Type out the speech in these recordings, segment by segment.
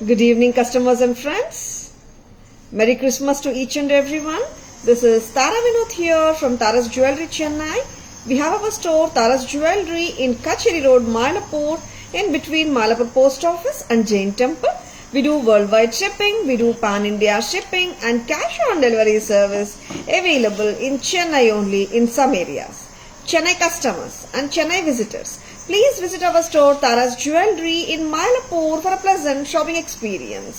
Good evening, customers and friends. Merry Christmas to each and everyone. This is Tara Vinod here from Tara's Jewelry, Chennai. We have our store Tara's Jewelry in Kacheri Road, Mylapore, in between Mylapore Post Office and Jain Temple. We do worldwide shipping, we do pan-India shipping and cash on delivery service available in Chennai only in some areas. Chennai customers and Chennai visitors, please visit our store Tara's Jewelry in Mylapore for a pleasant shopping experience.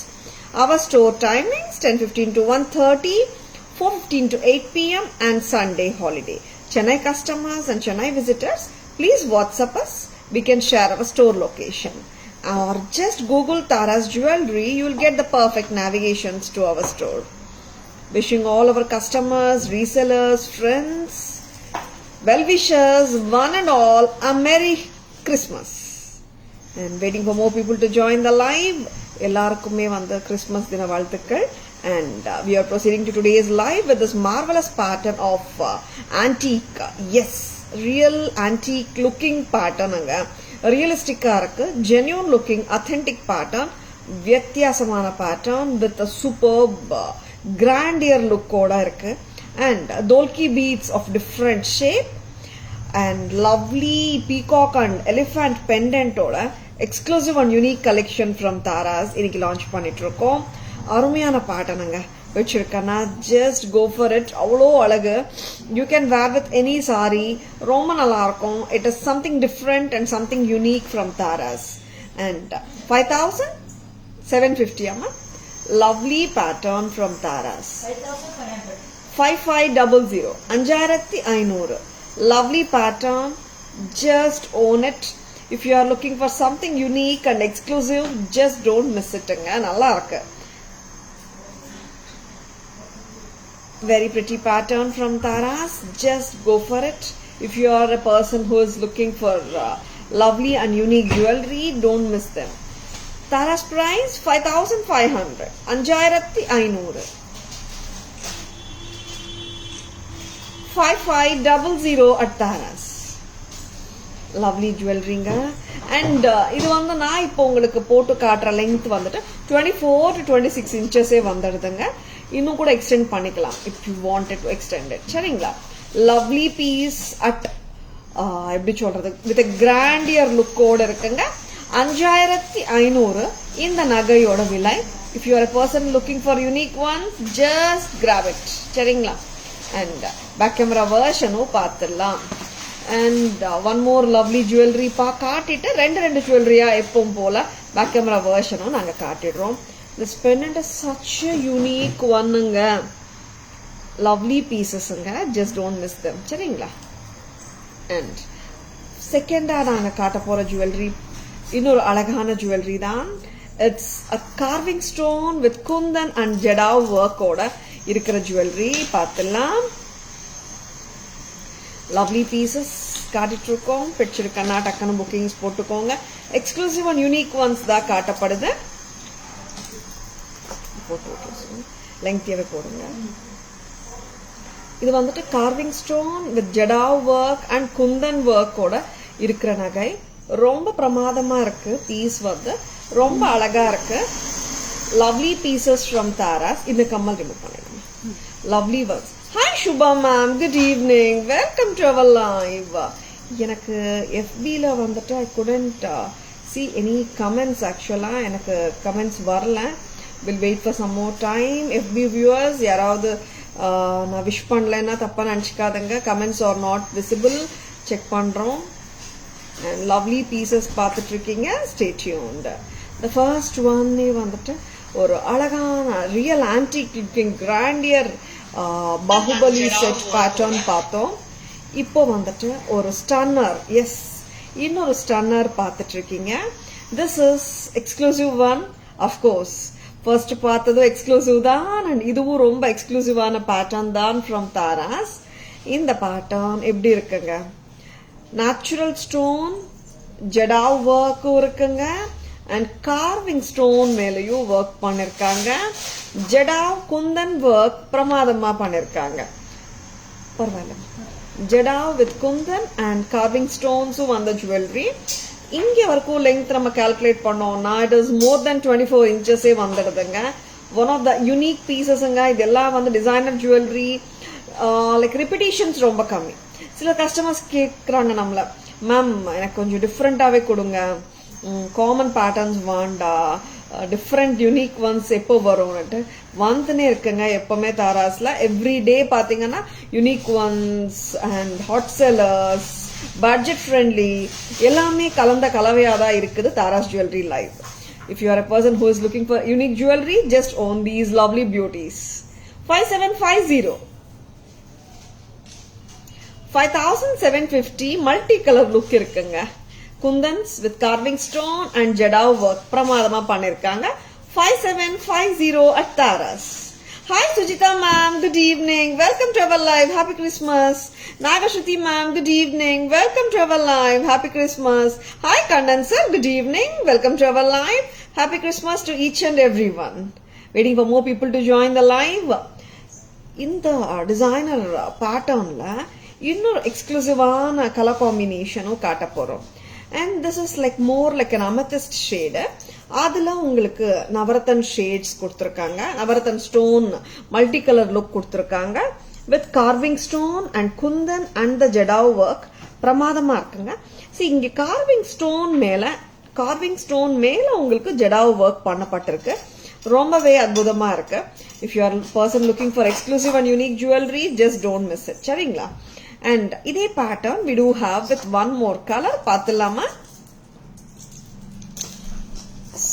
Our store timings 10:15 to 1:30, 4:15 to 8 p.m. and Sunday holiday. Chennai customers and Chennai visitors, please WhatsApp us. We can share our store location. Or just Google Tara's Jewelry, you will get the perfect navigations to our store. Wishing all our customers, resellers, friends, well-wishers, one and all, a Merry Christmas. And waiting for more people to join the live. எல்லாருக்குமே வந்த Christmas தின வாழ்த்துக்கள். And we are proceeding to today's live with this marvelous pattern of antique. Yes, real antique looking pattern. ரியலிஸ்டிக்கா இருக்கு, genuine looking authentic pattern, வித்தியாசமான pattern with a superb grandeur look ஓட இருக்கு. And dolki beads of different shape and lovely peacock and elephant pendant ஓட exclusive and unique collection from Tara's இன்னைக்கு launch பண்ணிட்டு இருக்கோம். அருமையான patternங்க வச்சிருக்கேன்னா just go for it. அவ்வளோ அழகு. You can wear with any saree. ரொம்ப நல்லா இருக்கும். It is something different and something unique from Tara's. And 5,750 amma. Lovely pattern from Tara's. 5500. 5500. Lovely pattern. Just own it. If you are looking for something unique and exclusive, just don't miss it. நல்லா இருக்கு. Very pretty pattern from Tara's. Just go for it. If you are a person who is looking for lovely and unique jewelry, don't miss them. Tara's price 5,500. 5500. 5500 at Tara's. Lovely ஜுவல்லரிங்க. And இது வந்து நான் இப்போ உங்களுக்கு போட்டு காட்டுற length வந்துட்டு 24 to 26 இன்ச்சஸே வந்துடுதுங்க. இன்னும் கூட எக்ஸ்டெண்ட் பண்ணிக்கலாம் if you wanted to extend it. சரிங்களா? லவ்லி பீஸ் அட் எப்படி சொல்றது, வித் கிராண்டியர் லுக்கோட இருக்குங்க. 5500 இந்த நகையோட விலை. If you R a person looking for unique once, just graph it. சரிங்களா? அண்ட் பேக் கேமரா வெர்ஷனும் பார்த்துடலாம். And one more lovely jewelry காட்டிட்டு ரெண்டு ஜுவல்லரியா எப்பவும் போல பேக் கேமரா வெர்ஷனும் நாங்க காட்டிடுறோம். This pendant is such a unique oneங்க. Lovely piecesங்க. Just don't miss them. சரிங்களா? And செகண்டா நாங்க காட்ட போற ஜுவல்லரி இன்னொரு அழகான ஜுவல்லரி தான். It's a carving stone with kundan and jadav work ஓட இருக்கிற ஜுவல்லரி பார்த்துலாம். லவ்லி பீசஸ் காட்டிட்டு இருக்கோம். பிடிச்சிருக்கா டக்குன்னு புக்கிங்ஸ் போட்டுக்கோங்க. எக்ஸ்க்ளூசிவ் அண்ட் யூனிக் ஒன்ஸ் தான் காட்டப்படுது. லெங்க்தியாவே போடுங்க. இது வந்துட்டு carving stone with jadau work and kundan ஒர்க்கோட இருக்கிற நகை. ரொம்ப பிரமாதமா இருக்கு. பீஸ் வந்து ரொம்ப அழகா இருக்கு. லவ்லி பீசஸ் ஃப்ரம் தாராஸ். இந்த கம்மல் ரிமூவ் பண்ணிடுங்க. Lovely works. Hi Shubha ma'am, good evening. Welcome to our live. எனக்கு FB-ல வந்துட்டு I couldn't see any comments actually. எனக்கு comments வரல. We'll wait for some more time. FB viewers, யாராவது நான் விஷ் பண்ணலைன்னா தப்பா நினச்சிக்காதுங்க. Comments are not visible. Check பண்றோம். And lovely pieces பார்த்துட்டு இருக்கீங்க. Stay tuned. The first one வந்துட்டு ஒரு அழகான real antique looking grandeur Baahubali set pattern பார்த்தோம். இப்போ வந்துட்டு ஒரு ஸ்டன்னர். எஸ், இன்னொரு ஸ்டன்னர் பார்த்துட்டு இருக்கீங்க. This is exclusive one. Of course first பார்த்ததும் எக்ஸ்க்ளூசிவ் தான். அண்ட் இதுவும் ரொம்ப எக்ஸ்க்ளூசிவான பேட்டர்ன் தான் ஃப்ரம் தாராஸ். இந்த பேட்டர்ன் எப்படி இருக்குங்க? நேச்சுரல் ஸ்டோன் ஜடாவ் ஒர்க்கும் இருக்குங்க. அண்ட் கார்விங் ஸ்டோன் மேலேயும் ஒர்க் பண்ணிருக்காங்க. ஜடாவ் குந்தன் ஒர்க் பிரமாதமா பண்ணிருக்காங்க. பரவாயில்ல. Jadau with kundan and carving ஸ்டோன்ஸும் வந்த ஜுவல்லரி. இங்கே வரைக்கும் லெங்த் நம்ம கால்குலேட் பண்ணோம்னா இட் இஸ் மோர் தென் 24 இன்ச்சஸே வந்துடுதுங்க. ஒன் ஆஃப் த யூனிக் பீசஸ்ங்க. இதெல்லாம் வந்து டிசைனர் ஜுவல்லரி, லைக் ரிப்பிட்டேஷன்ஸ் ரொம்ப கம்மி. சில கஸ்டமர்ஸ் கேட்குறாங்க நம்மள, மேம் எனக்கு கொஞ்சம் டிஃப்ரெண்ட்டாகவே கொடுங்க, காமன் பேட்டர்ன்ஸ் வேண்டா, டிஃப்ரெண்ட் யூனிக் ஒன்ஸ் எப்போ வரும்னுட்டு வந்துனே இருக்குங்க எப்பவுமே தாராஸ்ல. எவ்ரிடே பார்த்தீங்கன்னா unique once and hot sellers, budget friendly எல்லாமே கலந்த கலவையாக தான் இருக்குது Tara's jewellery live. If you are a person who is looking for unique jewelry, just own these lovely beauties. 5750. 5750 multicolor look இருக்குங்க. Kundans with carving stone and jadao work பிரமாதமா பண்ணிருக்காங்க. 5750 at Taras. Hi Sujita ma'am, good evening. Welcome to our live. Happy Christmas. Nagashruti ma'am, good evening. Welcome to our live. Happy Christmas. Hi Kandan sir, good evening. Welcome to our live. Happy Christmas to each and everyone. Waiting for more people to join the live. இந்த designer பேட்டர்ன்ல இன்னொரு எக்ஸ்க்ளூசிவான colour காம்பினேஷனும் காட்ட போறோம். And this is like more like an amethyst shade. அதுல உங்களுக்கு navratan shades கொடுத்துருக்காங்க. Navratan stone multi colour look கொடுத்துருக்காங்க with carving stone and kundan and the jadau work பிரமாதமா இருக்குங்க. ஸோ இங்க கார்விங் ஸ்டோன் மேல உங்களுக்கு ஜெடாவ் ஒர்க் பண்ணப்பட்டிருக்கு. ரொம்பவே அற்புதமா இருக்கு. If you are person looking for exclusive and unique jewellery, just don't miss it. சரிங்களா? அண்ட் இதே pattern we do have with one more color. பார்த்துலாமா?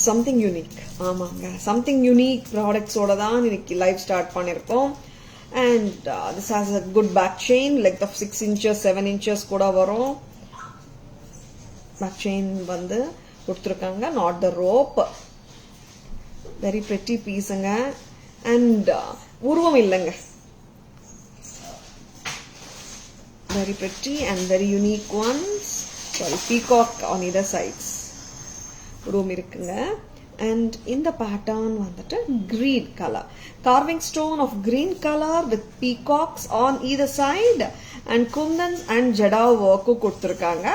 Something unique. ஆமாங்க, சம்திங் யூனிக் ப்ராடக்ட்ஸோட தான் இன்னைக்கு லைவ் ஸ்டார்ட் பண்ணிருக்கோம். And this has a good back chain, length of 6 inches 7 inches கூட வரும். பேக் செயின் வந்து கொடுத்துருக்காங்க, not the rope. Very pretty பீஸுங்க. அண்ட் உருவம் இல்லைங்க, very pretty and very unique ones. Sorry, peacock on either sides room இருக்குங்க. and இந்த pattern வந்துட்டு green color, carving stone of green color with peacocks on either side and kundans and jada work கொடுத்திருக்காங்க.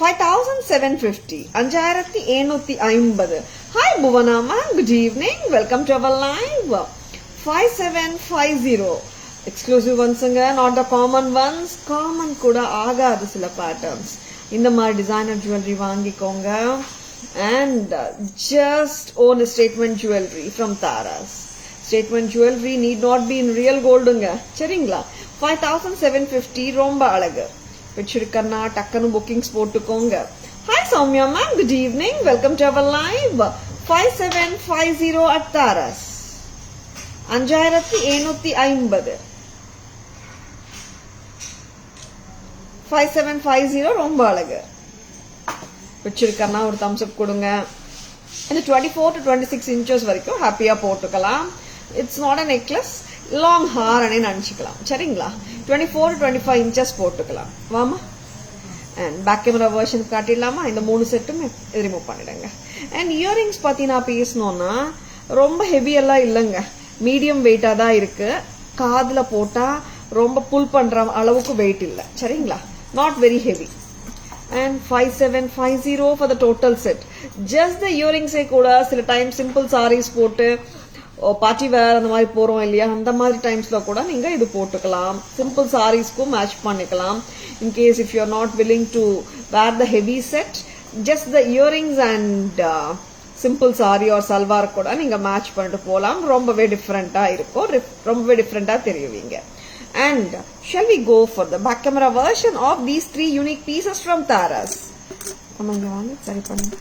5750, 5750. Hi Bhuvana ma'am, good evening, welcome to our live. 5750 exclusive ஒன்ஸுங்க, not the common ones. Common கூட ஆகாது சில patterns. இந்த மாதிரி designer jewellery வாங்கிக்கோங்க. And just own statement jewellery from Taras. Statement jewellery need not be in real கோல்டுங்க. சரிங்களா? 5750 ரொம்ப அழகு. வச்சிருக்கன்னா டக்குன்னு புக்கிங்ஸ் போட்டுக்கோங்க. Hi Sowmya ma'am, good evening, welcome to our live. 5750 at Taras. 5750. 5750 ரொம்ப அழகு. வச்சிருக்கன்னா ஒரு தம்ஸ் அப் கொடுங்க. இந்த 24 to 26 inches வரைக்கும் ஹாப்பியா போட்டுக்கலாம். It's not a necklace, long haar அனே நினைச்சுக்கலாம். சரிங்களா? 24 to 25 inches போட்டுக்கலாம். வாமா. அண்ட் பேக் கேமரா வெர்ஷன் காட்டிடலாமா? இந்த 3 செட்டுமே ரிமூவ் பண்ணிடுங்க. அண்ட் இயரிங்ஸ் பத்தி நான் பேசணும்னா ரொம்ப ஹெவியெல்லாம் இல்லைங்க, மீடியம் வெயிட்டா தான் இருக்கு. காதுல போட்டா ரொம்ப புல் பண்ற அளவுக்கு வெயிட் இல்லை. சரிங்களா? Not very heavy. And 5750 for the total set. just the earrings கூட சில டைம் சிம்பிள் சாரீஸ் போட்டு பார்ட்டி வேர் அந்த மாதிரி போறோம் இல்லையா, அந்த மாதிரி டைம்ஸ்ல கூட நீங்க இது போட்டுக்கலாம். சிம்பிள் சாரீஸ்க்கும் மேட்ச் பண்ணிக்கலாம். In case if you are not willing to wear the heavy set, just the earrings and simple sari or salwar கூட நீங்க மேட்ச் பண்ணிட்டு போகலாம். ரொம்பவே டிஃப்ரெண்டா இருக்கும், ரொம்பவே டிஃப்ரெண்டா தெரியுவீங்க. And shall we go for the back camera version of these 3 unique pieces from Taras? அம்மா இங்க வாங்க, சரி பண்ணுங்க.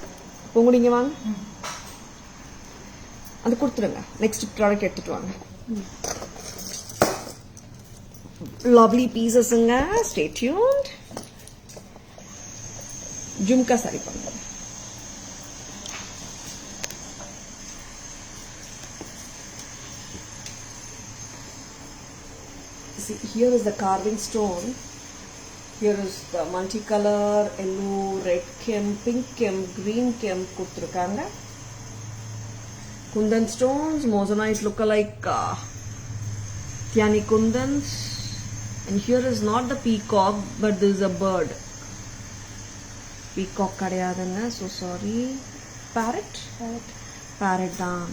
உங்க நீங்க வாங்க, அது கொடுத்துருங்க. நெக்ஸ்ட் ப்ராடக்ட் எடுத்துட்டு வாங்க. லவ்லி பீசஸ்ங்க, ஸ்டே டியூன்ட். ஜும்கா சரி பண்ணுங்க. See, here is the carving stone. Here is the multicolor, yellow, red kem, pink kem, green kem கொடுத்திருக்காங்க. Kundan stones, moissanite look like Tiani Kundans. And here is not the peacock, but this is a bird. Peacock கிடையாதுங்க, so sorry. Parrot தான்.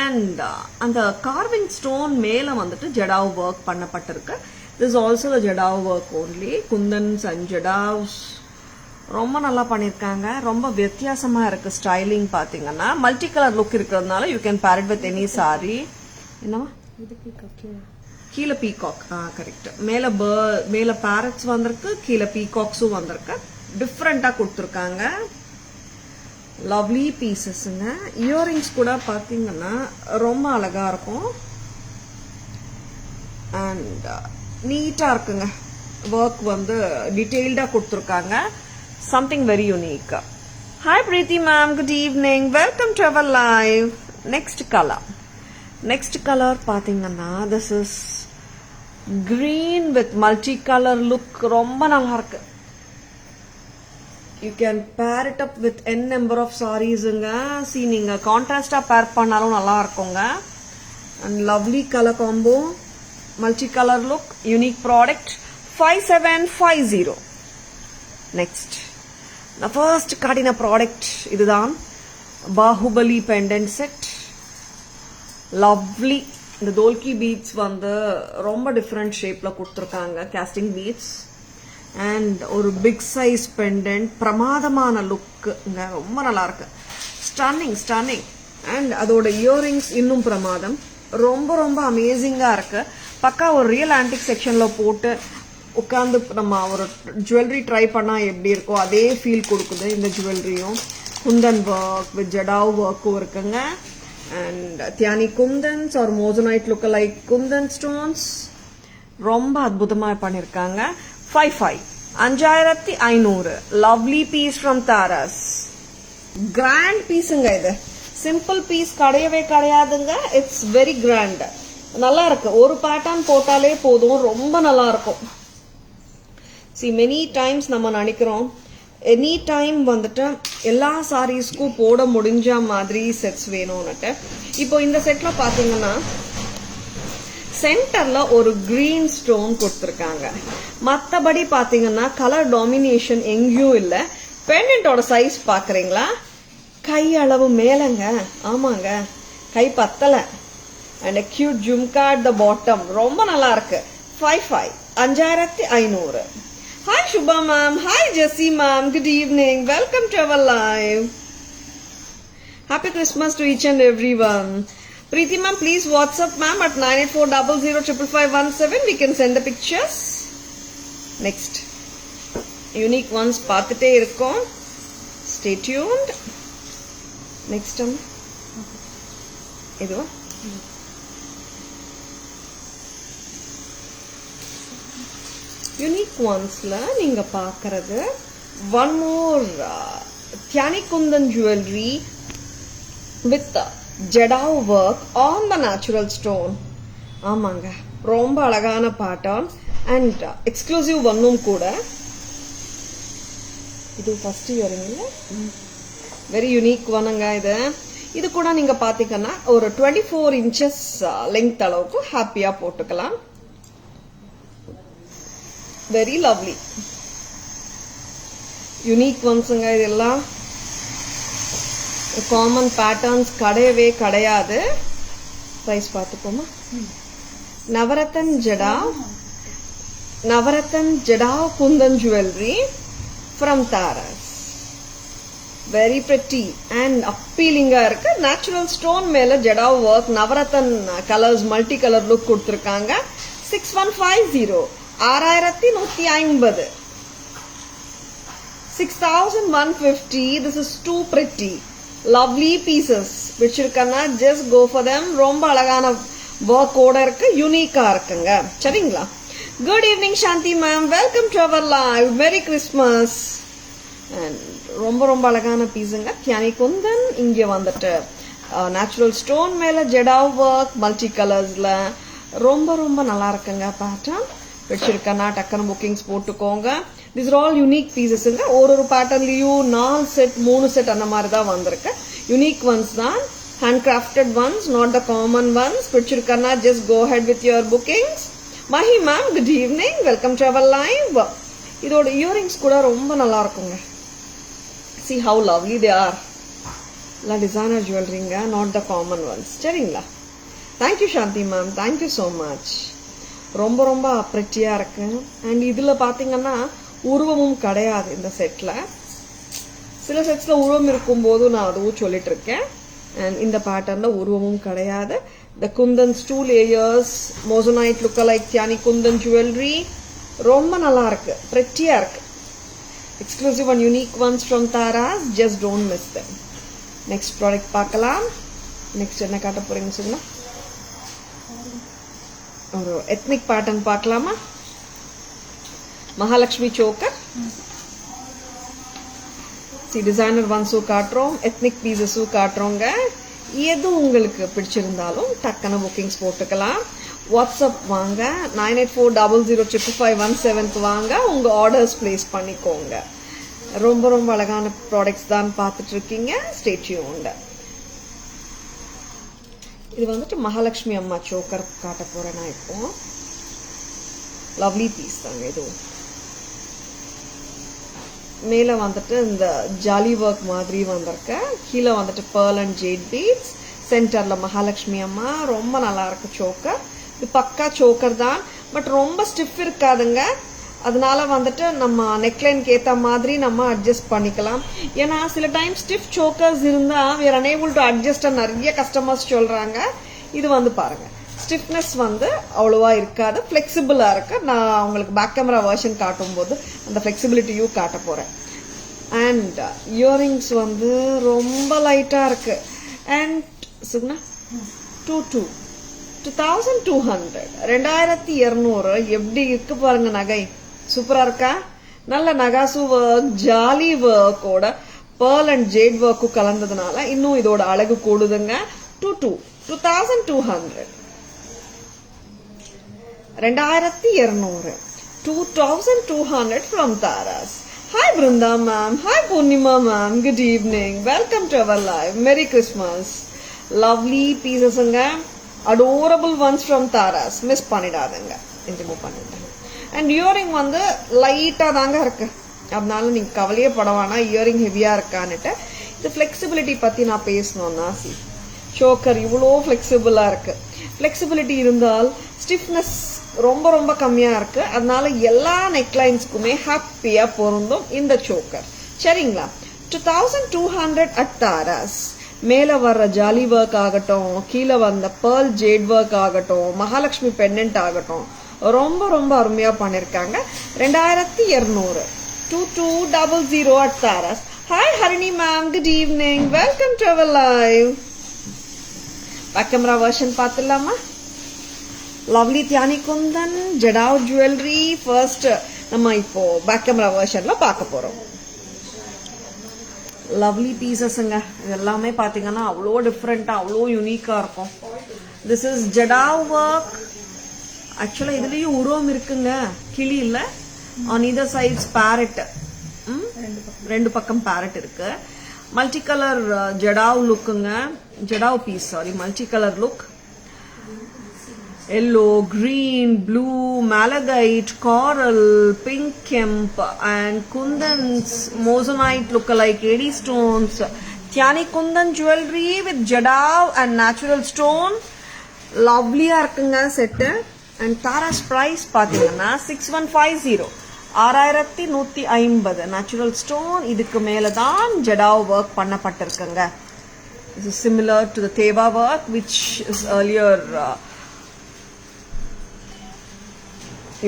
And அந்த carving stone மேலே வந்துட்டு jadau work பண்ணப்பட்டிருக்கு. This also jadau work only. Kundans and jadaus ரொம்ப நல்லா பண்ணியிருக்காங்க. ரொம்ப வித்தியாசமாக இருக்குது ஸ்டைலிங். பார்த்தீங்கன்னா மல்டி கலர் லுக் இருக்கிறதுனால you can pair it with any sari. என்னவா கீழே பீகாக், கரெக்ட். மேலே பேரட்ஸ் வந்திருக்கு, கீழே பீகாக்ஸும் வந்திருக்கு. டிஃப்ரெண்ட்டாக கொடுத்துருக்காங்க. லவ்லி பீசஸ்ங்க. இயரிங்ஸ் கூட பார்த்தீங்கன்னா ரொம்ப அழகாக இருக்கும். அண்ட் நீட்டாக இருக்குங்க. ஒர்க் வந்து டீட்டெயில்டாக கொடுத்துருக்காங்க. Something very unique. Hi Preethi ma'am, good evening, welcome to our live. Next colour பார்த்தீங்கன்னா this is green with multi-color look. ரொம்ப நல்லா இருக்கு. You can pair it up with n number of sareesங்க. See, நீங்க கான்ட்ராஸ்டா பேர் பண்ணாலும் நல்லா இருக்குங்க. And lovely color combo, multi-color look, unique product. 5750. Next, the first காட்டின ப்ராடக்ட் இதுதான். Baahubali pendant set. Lovely. இந்த தோல்கி பீட்ஸ் வந்து ரொம்ப டிஃப்ரெண்ட் ஷேப்ல கொடுத்துருக்காங்க. கேஸ்டிங் பீட்ஸ் அண்ட் ஒரு பிக் சைஸ் பெண்டன்ட். பிரமாதமான லுக்குங்க, ரொம்ப நல்லா இருக்கு. ஸ்டன்னிங். அண்ட் அதோட இயரிங்ஸ் இன்னும் பிரமாதம். ரொம்ப ரொம்ப அமேசிங்கா இருக்கு. பக்கா ஒரு ரியல் ஆன்டிக் செக்ஷன்ல போட்டு உட்காந்து நம்ம ஒரு ஜுவல்லரி ட்ரை பண்ணா எப்படி இருக்கோ அதே ஃபீல் கொடுக்குது இந்த ஜுவல்லரியும். குந்தன் ஒர்க் வித் ஜடாவ் ஒர்க்கும் இருக்குங்க. And Thiani Kundans or Moissanite look-alike Kundan stones ரொம்ப அற்புதமா பண்ணிருக்காங்க. 5500. Lovely piece from Taras. Grand pieceங்க இது. சிம்பிள் பீஸ் கிடையவே கிடையாதுங்க. It's very grand. நல்லா இருக்கு. ஒரு பேட்டர்ன் போட்டாலே போதும், ரொம்ப நல்லா இருக்கும். See, many times நம்ம நினைக்கிறோம் எனி டைம் வந்துட்டு எல்லா சாரீஸ்க்கும் போட முடிஞ்ச மாதிரி செட்ஸ் வேணும்னுட்டு. இப்போ இந்த செட்ல பாத்தீங்கன்னா சென்டர்ல ஒரு கிரீன் ஸ்டோன் கொடுத்துருக்காங்க. மற்றபடி பாத்தீங்கன்னா கலர் டாமினேஷன் எங்கேயும் இல்லை. பெண்டன்ட்டோட சைஸ் பாக்குறீங்களா? கை அளவு மேலங்க. ஆமாங்க, கை பத்தல. And cute jhumka at the bottom. ரொம்ப நல்லா இருக்கு. 5500. Hi Shubha ma'am, hi Jessie ma'am, good evening, welcome to our live. Happy Christmas to each and everyone. Preeti ma'am, please WhatsApp ma'am at 9840055517. We can send the pictures. Next, unique ones பார்த்துட்டே இருக்கோம். Stay tuned. Next time. இதுவா? Unique ஒன்ஸ்ல நீங்க பாக்குறது one more Dhyani kundan jewellery with jadau work on the natural stone. ஆமாங்க, ரொம்ப அழகான pattern and exclusive ஒன்னும் கூட. இது ஃபர்ஸ்ட் இயரிங் இல்ல, வெரி யூனிக் ஒன்னுங்க இது. இது கூட நீங்க பாத்தீங்கன்னா ஒரு 24 inches லெங்த் அளவுக்கு ஹாப்பியா போட்டுக்கலாம். வெரி லவ்லி யூனிக் ஒன்ஸுங்க. இதெல்லாம் காமன் பேட்டர்ன்ஸ் கிடையவே கிடையாது. பிரைஸ் பார்த்துக்கோமா. Navratan jadau kundan jewellery from Taras. Very pretty and அப்பீலிங்கா இருக்கு. நேச்சுரல் ஸ்டோன் மேல jadau work, navratan colours, multi colour look கொடுத்துருக்காங்க. 6150. 6150. 6150. This is too pretty. Lovely pieces. பிடிச்சிருக்கனா just go for them. ரொம்ப அழகான ஒர்க் ஓட இருக்கு, யூனிக்கா இருக்குங்க. சரிங்களா? Good evening Shanti ma'am. Welcome to our live. Merry Christmas. And ரொம்ப ரொம்ப அழகான பீஸுங்க. தியானி குந்தன் இங்க வந்துட்டு நேச்சுரல் ஸ்டோன் மேல ஜடாவ் ஒர்க், மல்டி கலர்ஸ்ல ரொம்ப ரொம்ப நல்லா இருக்குங்க பேட்டர்ன். வச்சிருக்கனா டக்குன்னு புக்கிங்ஸ் போட்டுக்கோங்க. These are all unique pieces. ஒரு பேட்டர்ன்லயும் 4 செட் 3 செட் அந்த மாதிரி தான் வந்திருக்கு. யூனிக் ஒன்ஸ் தான், handcrafted ones, not the common ones. பிடிச்சிருக்கனா just go ahead with your bookings. Mahi ma'am, good evening, welcome to our live. இதோட earrings கூட ரொம்ப நல்லா இருக்குங்க. see how lovely they are. La designer jewelry, not the common ones. சரிங்களா? Thank you Shanti ma'am. Thank you so much. ரொம்ப ரொம்ப pretty-ஆ இருக்கு. And இதுல பாத்தீங்கன்னா உருவமும் கிடையாது இந்த செட்ல. சில செட்ஸ்ல உருவம் இருக்கும்போது நான் அதுவும் சொல்லிட்டு இருக்கேன். And இந்த பேட்டர்ன்ல உருவமும் கிடையாது. The Kundans 2 layers moissanite look-alike Tiani Kundan jewelry. ரொம்ப நல்லா இருக்கு. pretty-ஆ இருக்கு. Exclusive and unique ones from Taras. Just don't miss them. Next product பார்க்கலாம். Next என்ன காட்ட போறீங்க சொல்லுங்க. ஒரு ethnic pattern பார்க்கலாமா? Mahalakshmi choker. See designer ones காட்டுறோம், ethnic pieces காட்டுறோங்க. எது உங்களுக்கு பிடிச்சிருந்தாலும் டக்குன புக்கிங்ஸ் போட்டுக்கலாம். வாட்ஸ்அப் வாங்க 9840055517 வாங்க, உங்க ஆர்டர்ஸ் பிளேஸ் பண்ணிக்கோங்க. ரொம்ப ரொம்ப அழகான ப்ராடக்ட்ஸ் தான் பார்த்துட்டு இருக்கீங்க. Stay tuned. இது வந்துட்டு மகாலட்சுமி அம்மா சோக்கர் காட்ட போறேன் நான் இப்போ. லவ்லி பீஸ் தாங்க இது. மேல வந்துட்டு இந்த ஜாலி ஒர்க் மாதிரி வந்திருக்கு. கீழே வந்துட்டு pearl and jade beads. சென்டர்ல மகாலட்சுமி அம்மா. ரொம்ப நல்லா இருக்கு சோக்கர். இது பக்கா சோக்கர் தான், பட் ரொம்ப ஸ்டிஃப் இருக்காதுங்க. அதனால வந்துட்டு நம்ம நெக்லைனுக்கு ஏற்ற மாதிரி நம்ம அட்ஜஸ்ட் பண்ணிக்கலாம். ஏன்னா சில டைம் ஸ்டிஃப் சோக்கர்ஸ் இருந்தா we are unable to adjust நிறைய கஸ்டமர்ஸ் சொல்றாங்க. இது வந்து பாருங்க, ஸ்டிஃப்னஸ் வந்து அவ்வளோவா இருக்காது, ஃப்ளெக்சிபிளா இருக்கு. நான் உங்களுக்கு பேக் கேமரா வெர்ஷன் காட்டும் போது அந்த ஃப்ளெக்சிபிலிட்டியும் காட்ட போறேன். அண்ட் இயரிங்ஸ் வந்து ரொம்ப லைட்டா இருக்கு. அண்ட் சுகுணா 2200 2200 எப்படி இருக்கு பாருங்க நகை. சூப்பரா இருக்கா? நல்ல நகாசு ஒர்க், ஜாலி ஒர்க்கோட pearl and jade ஒர்க்கும் கலந்ததுனால இன்னும் இதோட அழகு கூடுதுங்க. 2200 2200 from Taras. Hi Brunda ma'am. Hi Purnima ma'am. Good evening. Welcome to our live. Merry Christmas. Lovely pieces anga. Adorable ones from Taras. Miss பண்ணிடாதங்க. remove பண்ணிட்டேன். And earring வந்து லைட்டா தாங்க இருக்கு. அதனால நீங்க கவலையே படவானா இயரிங் ஹெவியா இருக்கான்னுட்டு. இந்த ஃப்ளெக்சிபிலிட்டி பத்தி நான் பேசணும்னா சோக்கர் இவ்வளோ ஃப்ளெக்சிபிளா இருக்கு. ஃப்ளெக்சிபிலிட்டி இருந்தால் ஸ்டிஃப்னஸ் ரொம்ப ரொம்ப கம்மியா இருக்கு. அதனால எல்லா நெக்லைன்ஸ்க்குமே ஹாப்பியா பொருந்தும் இந்த சோக்கர். சரிங்களா? 2200 at Taras. மேல வர்ற ஜாலி ஒர்க் ஆகட்டும், கீழே வந்த pearl jade ஒர்க் ஆகட்டும், மகாலட்சுமி பெண்டன்ட் ஆகட்டும், ரொம்ப ரொம்ப அருமையா பண்ணிருக்காங்க. 2200 2200 at Taras. Hi Harini ma'am, good evening. Welcome to our live. Back camera version பார்த்துடலாமா? Lovely Dhyani kundan jadau jewellery first நம்ம இப்போ பேக் கேமரா வெர்ஷன்ல பார்க்க போறோம். லவ்லி பீசஸ்ங்க. இது எல்லாமே பாத்தீங்கன்னா அவ்வளோ டிஃப்ரெண்டா அவ்வளோ யூனிக்கா இருக்கும். This is jadau work. ஆக்சுவலா இதுலயும் உருவம் இருக்குங்க, கிளி இல்ல. ஆன் இதர் சைட்ஸ் பேரட், ரெண்டு பக்கம் பேரட் இருக்கு. மல்டி கலர் ஜடாவ் லுக்குங்க. Jadau piece, sorry, multi colour look. yellow, green, blue, malachite, coral, pink kemp, and Kundan's moissanite look-alike AD stones. Tiani Kundan jewelry with jadav and natural stone. Lovely இருக்குங்க set. And Taras price பாத்தீங்கன்னா 6150, 6150 natural stone. இதுக்கு மேல தான் jadau work பண்ணப்பட்டிருக்குங்க. This is similar to the Teva work which is earlier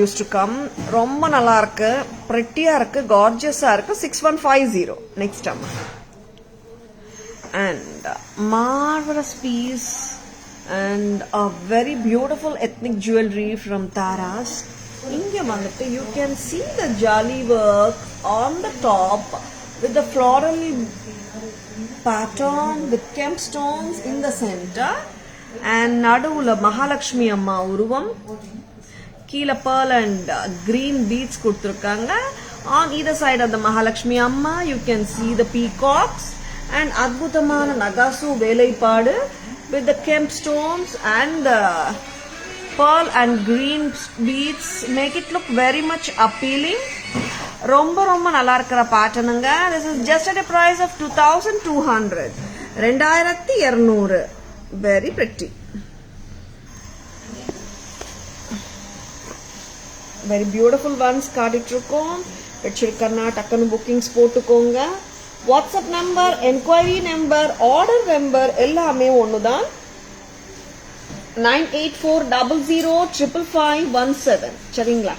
used to come. ரொம்ப நல்லா இருக்கு, pretty-ஆ இருக்கு, gorgeous-ஆ இருக்கு. 6150 next time. And marvelous piece and a very beautiful ethnic jewelry from Taras. இங்க வந்துட்டு you can see the jali work on the top with the floral pattern with kemp stones in the center. And நடுவுல மகாலட்சுமி அம்மா உருவம், கீழே pearl and green beads கொடுத்திருக்காங்க. On either side of the Mahalakshmi Amma you can see the peacocks and அற்புதமான நகாசு வேலைப்பாடு with the kemp stones and the pearl and green beads make it look very much appealing. ரொம்ப ரொம்ப நல்லா இருக்கிற பேட்டர்னுங்க. This is just at a price of 2200. 2200. Very pretty. Very beautiful ones காட்டிட்டு இருக்கோம். வெச்சிருக்கனா டக்குனு bookings போட்டுக்கோங்க. WhatsApp number, enquiry number, order number எல்லாமே ஒண்ணுதான். 9840055517. சரிங்களா?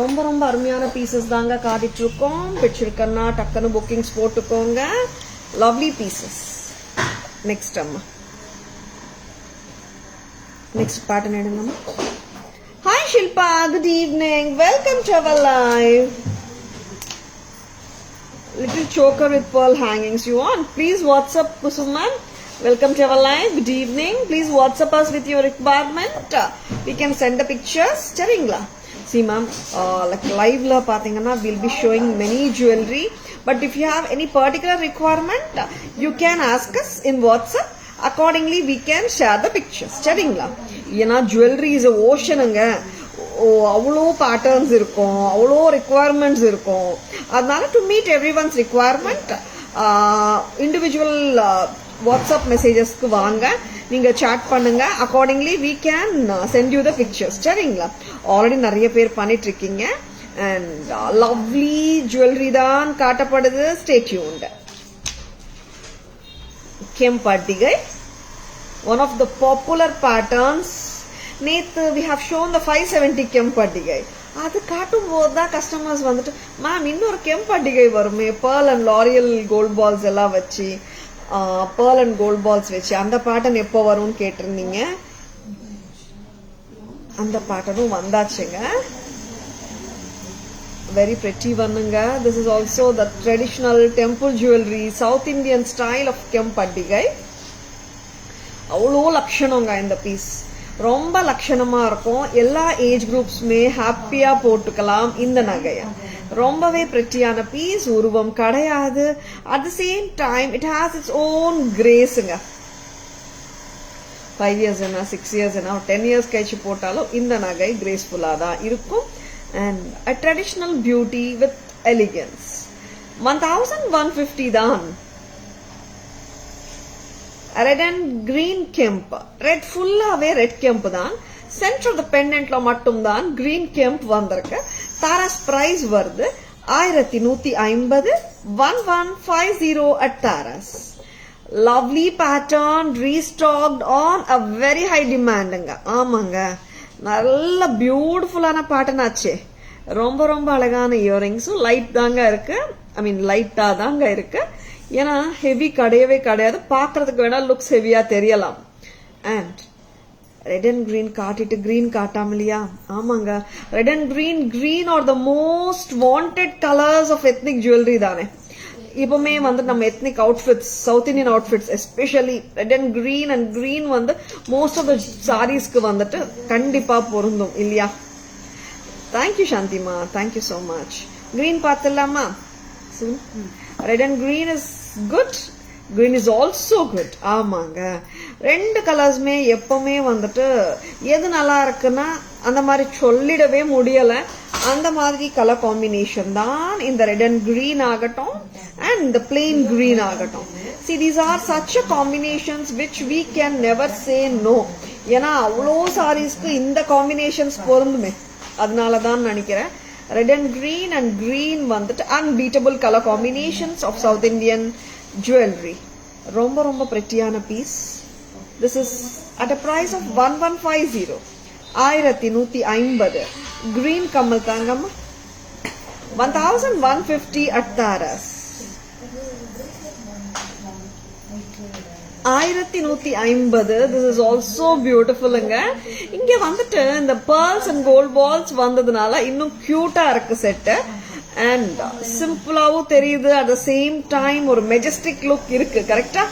ரொம்ப ரொம்ப அருமையான பீசஸ் தாங்க காட்டிட்டு இருக்கோம். வெச்சிருக்கனா டக்குனு புக்கிங்ஸ் போட்டுக்கோங்க. Lovely pieces. நெக்ஸ்ட் அம்மா, நெக்ஸ்ட் பேட்டர்ன் எடுங்கம்மா. Hi Shilpa, good evening. Welcome to our live. Little choker with pearl hangings you want? Please WhatsApp Kusuman. Welcome to our live. Good evening. Please WhatsApp us with your requirement. We can send the pictures. Charingla. See ma'am, like live la pathingana we'll be showing many jewelry. But if you have any particular requirement, you can ask us in WhatsApp. Accordingly we can share the pictures. Charingla. ஏன்னா jewellery is a oceanங்க. அவ்வளோ patterns இருக்கும், அவ்வளோ requirements இருக்கும். அதனால to meet every one's requirement individual WhatsApp மெசேஜஸ்க்கு வாங்க, நீங்க சாட் பண்ணுங்க. Accordingly we can send you the pictures. சரிங்களா? ஆல்ரெடி நிறைய பேர் பண்ணிட்டு இருக்கீங்க. அண்ட் லவ்லி ஜுவல்லரி தான் காட்டப்படுது. Stay tuned. கெம்பட்டிகை, one of the popular patterns. நேத்து we have shown the 570 கெம்பட்டிகை. அது காட்டும் போது தான் கஸ்டமர்ஸ் வந்துட்டு மேம் இன்னொரு கெம்பட்டிகை வருமே pearl and l'Oreal gold balls எல்லாம் வச்சு, pearl and கோல்ட் பால்ஸ் வச்சு அந்த பேட்டர்ன் எப்போ வரும்னு கேட்டிருந்தீங்க. அந்த பேட்டர்னும் வந்தாச்சுங்க. Very pretty ஒன்னுங்க. This is also the traditional temple jewelry, South Indian style of கெம்பட்டிகை. அவ்வளோ லட்சணங்க இந்த பீஸ். ரொம்ப லட்சணமா இருக்கும். எல்லா ஏஜ் குரூப்ஸ்மே ஹாப்பியா போட்டுக்கலாம் இந்த நகைய. ரொம்பவே பிரிட்டியான பீஸ். உருவம் கிடையாது. At the same time it has its own கிரேஸுங்க. 5 years என்ன, 6 years என்ன, 10 years கழிச்சு போட்டாலும் இந்த நகை கிரேஸ்ஃபுல்லா தான் இருக்கும். And a traditional beauty with elegance. 1150 தான். Red and green kemp. Red ஃபுல்லாவே ரெட் கெம்ப் தான். சென்டர் த பெண்டன்ட்ல மட்டும் தான் கிரீன் கெம்ப் வந்திருக்கு. தாராஸ் பிரைஸ் வருது 1150. 1150 at Taras. Lovely pattern, restocked on a very high டிமாண்டுங்க. ஆமாங்க, நல்ல பியூட்டிஃபுல்லான பேட்டர்ன் ஆச்சே. ரொம்ப ரொம்ப அழகான இயரிங்ஸும் லைட் தாங்க இருக்கு. ஐ மீன் லைட்டா தாங்க இருக்கு. ஏன்னா ஹெவி கிடையவே கிடையாது. பாக்குறதுக்கு வேணா லுக்ஸ் ஹெவியா தெரியலாம். அண்ட் ரெட் அண்ட் கிரீன் காட்டிட்டு கிரீன் காட்டாம இல்லையா? ஆமாங்க, red and green are the most wanted colours of ethnic jewellery தானே. இப்பவுமே வந்து நம்ம ethnic outfits, south Indian outfits especially red and green வந்து மோஸ்ட் ஆஃப் த சாரீஸ்க்கு வந்துட்டு கண்டிப்பா பொருந்தும் இல்லையா? தேங்க்யூ சாந்திமா, தேங்க்யூ சோ மச். கிரீன் பார்த்துலாமா? Red and green is good, green is also good. ஆமாங்க, ரெண்டு கலர்ஸ்மே எப்பவுமே வந்துட்டு எது நல்லா இருக்குன்னா அந்த மாதிரி சொல்லிடவே முடியல. அந்த மாதிரி கலர் காம்பினேஷன் தான் இந்த ரெட் அண்ட் கிரீன் ஆகட்டும் and the plain green ஆகட்டும். See, these are such a combinations which we can never say no. ஏன்னா அவ்வளோ சாரீஸ்க்கு இந்த காம்பினேஷன்ஸ் பொருந்துமே. அதனால தான் நினைக்கிறேன் ரெட் அண்ட் கிரீன் வந்துட்டு unbeatable color combinations of South Indian jewelry. ரொம்ப ரொம்ப பிரிட்டியான piece. This is at a price of 1150. 1150. Green கம்மல் தாங்கம்மா. 1150 at Tara's. 1150. This is also beautiful. இங்க வந்துட்டு இந்த pearls and gold balls வந்ததுனால இன்னும் கியூட்டா இருக்கு செட். அண்ட் சிம்பிளாவும் தெரியுது. அட் த சேம் டைம் ஒரு மெஜஸ்டிக் லுக் இருக்கு. கரெக்டா?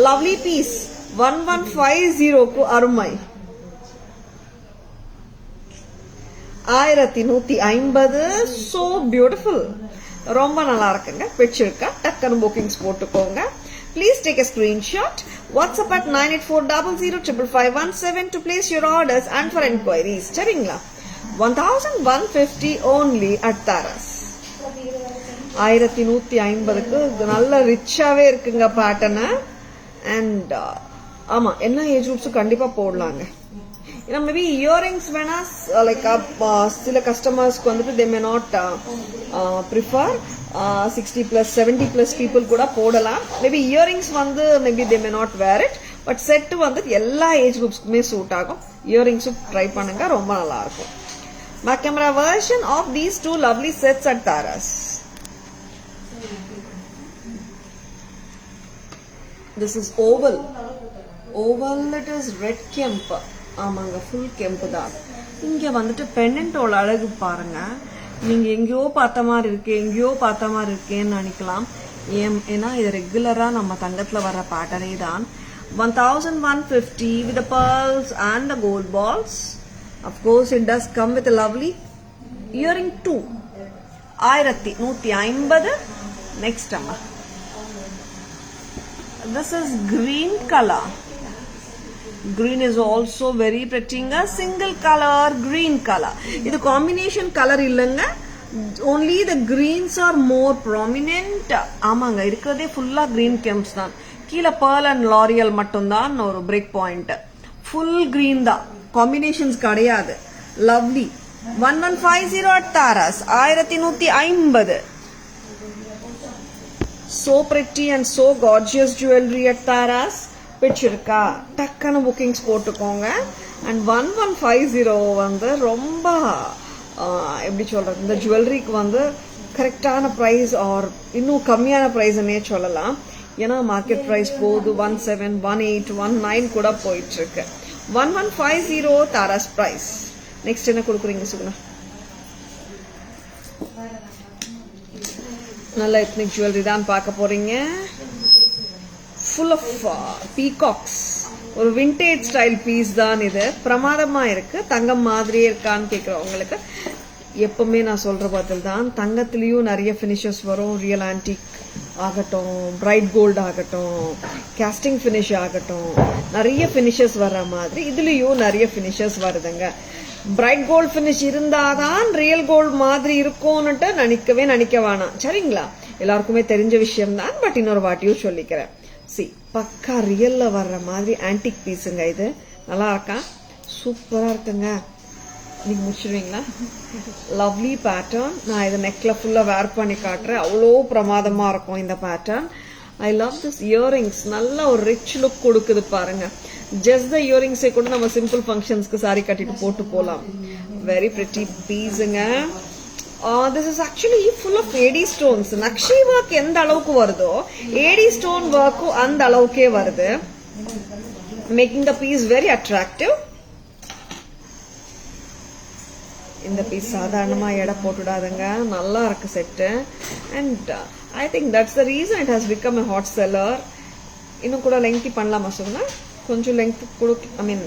Lovely piece. 1150க்கு அருமை. 1150. so beautiful. ரொம்ப நல்லா இருக்குங்க. பிடிச்சிருக்கா? டக்குனு புக்கிங்ஸ் போட்டுக்கோங்க. Please take a screenshot. WhatsApp at 9840055517 to place your orders and for enquiries. சரிங்களா? 1150 only at Taras. 1150க்கு நல்ல ரிச்சாவே இருக்குங்க பேட்டர்ன். அண்ட் ஆமா, என்ன ஏஜ் குரூப்ஸும் கண்டிப்பா போடலாங்க. ஏன்னா மேபி இயரிங்ஸ் வேணா லைக் சில கஸ்டமர்ஸ்க்கு வந்துட்டு they may not prefer 60+ 70+ people கூட போடலாம். மேபி இயரிங்ஸ் வந்து maybe they may not wear it. But set வந்து எல்லா ஏஜ் குரூப்ஸ்க்குமே சூட் ஆகும். இயரிங்ஸும் ட்ரை பண்ணுங்க, ரொம்ப நல்லா இருக்கும். Back camera version of these two lovely sets at Taras. This is oval. Oval, it is red kemp. ஆமாங்க, full கெம்பு தான். இங்கே வந்துட்டு பெண்டன்ட்டோட அழகு பாருங்க. நீங்கள் எங்கேயோ பார்த்த மாதிரி இருக்கு, எங்கேயோ பார்த்த மாதிரி இருக்கேன்னு நினைக்கலாம். ஏன்னா இது ரெகுலராக நம்ம தங்கத்தில் வர பேட்டர்னே தான். 1150 with the pearls and the gold balls. Of course, it does come with a lovely earring too. 1150. Next amma. This is green color. Green is also very pretty. Single color, green color. This combination color illanga. Only the greens are more prominent. ஆமாங்க, இருக்கிறதே ஃபுல்லா green kemps தான். கீழே pearl and l'oreal மட்டும் தான் ஒரு break point. Full green தான். Combinations கிடையாது. Lovely. 1150 at Taras. 1150. So pretty and so gorgeous jewelry at Taras. பிடிச்சிருக்கா? டக்கான புக்கிங்ஸ் போட்டுக்கோங்க. அண்ட் 1150 வந்து ரொம்ப எப்படி சொல்றது, இந்த ஜுவல்லரிக்கு வந்து கரெக்டான ப்ரைஸ் ஆர் இன்னும் கம்மியான ப்ரைஸ்ன்னே சொல்லலாம். ஏன்னா மார்க்கெட் ப்ரைஸ் போகுது 17, 18, 19 கூட போயிட்டு இருக்கு. 1150 தாராஸ் பிரைஸ். நெக்ஸ்ட் என்ன கொடுக்குறீங்க சுகுணா? நல்ல எத்னிக் ஜுவல்லரி தான் பார்க்க போறீங்க. Full of peacocks. ஒரு விண்டேஜ் ஸ்டைல் பீஸ் தான் இது. பிரமாதமா இருக்கு. தங்கம் மாதிரியே இருக்கான்னு கேட்குறவங்களுக்கு எப்பவுமே நான் சொல்ற பதில் தான். தங்கத்திலயும் நிறைய ஃபினிஷஸ் வரும். ரியல் ஆன்டிக் ஆகட்டும், பிரைட் கோல்டு ஆகட்டும், கேஸ்டிங் ஃபினிஷ் ஆகட்டும், நிறைய ஃபினிஷஸ் வர்ற மாதிரி இதுலயும் நிறைய ஃபினிஷஸ் வருதுங்க. பிரைட் கோல்டு ஃபினிஷ் இருந்தாதான் ரியல் கோல்டு மாதிரி இருக்கும்னுட்டு நினைக்க வேணாம், சரிங்களா? எல்லாருக்குமே தெரிஞ்ச விஷயம் தான். பட் இன்னொரு வாட்டியும் சொல்லிக்கிறேன். பக்கா ரியல்ல வர்ற மாதிரி ஆன்டிக் பீஸுங்க இது. நல்லா இருக்கா? சூப்பரா இருக்குங்க. நீங்க முடிச்சிருவீங்களா? Lovely pattern. நான் இதை நெக்ல ஃபுல்லா வேர் பண்ணி காட்டுறேன். அவ்வளோ பிரமாதமா இருக்கும் இந்த pattern. I love this earrings. நல்ல ஒரு ரிச் லுக் கொடுக்குது பாருங்க. ஜஸ்ட் த இயரிங்ஸே கூட நம்ம சிம்பிள் ஃபங்க்ஷன்ஸ்க்கு சாரி கட்டிட்டு போட்டு போலாம். வெரி பிரிட்டி பீஸுங்க. This is actually full of AD stones. Nakshi work எந்த அளவுக்கு வருதோ AD ஸ்டோன் ஒர்க்கும் அந்த அளவுக்கே வருது, making the piece very attractive. இந்த பீஸ் சாதாரணமா எடை போட்டுடாதுங்க, நல்லா இருக்கு set. And I think that's the reason it has become a hot seller. இன்னும் கூட லெங்தி பண்ணலாமா சொன்னா? கொஞ்சம் லெங்த் கூட, ஐ மீன்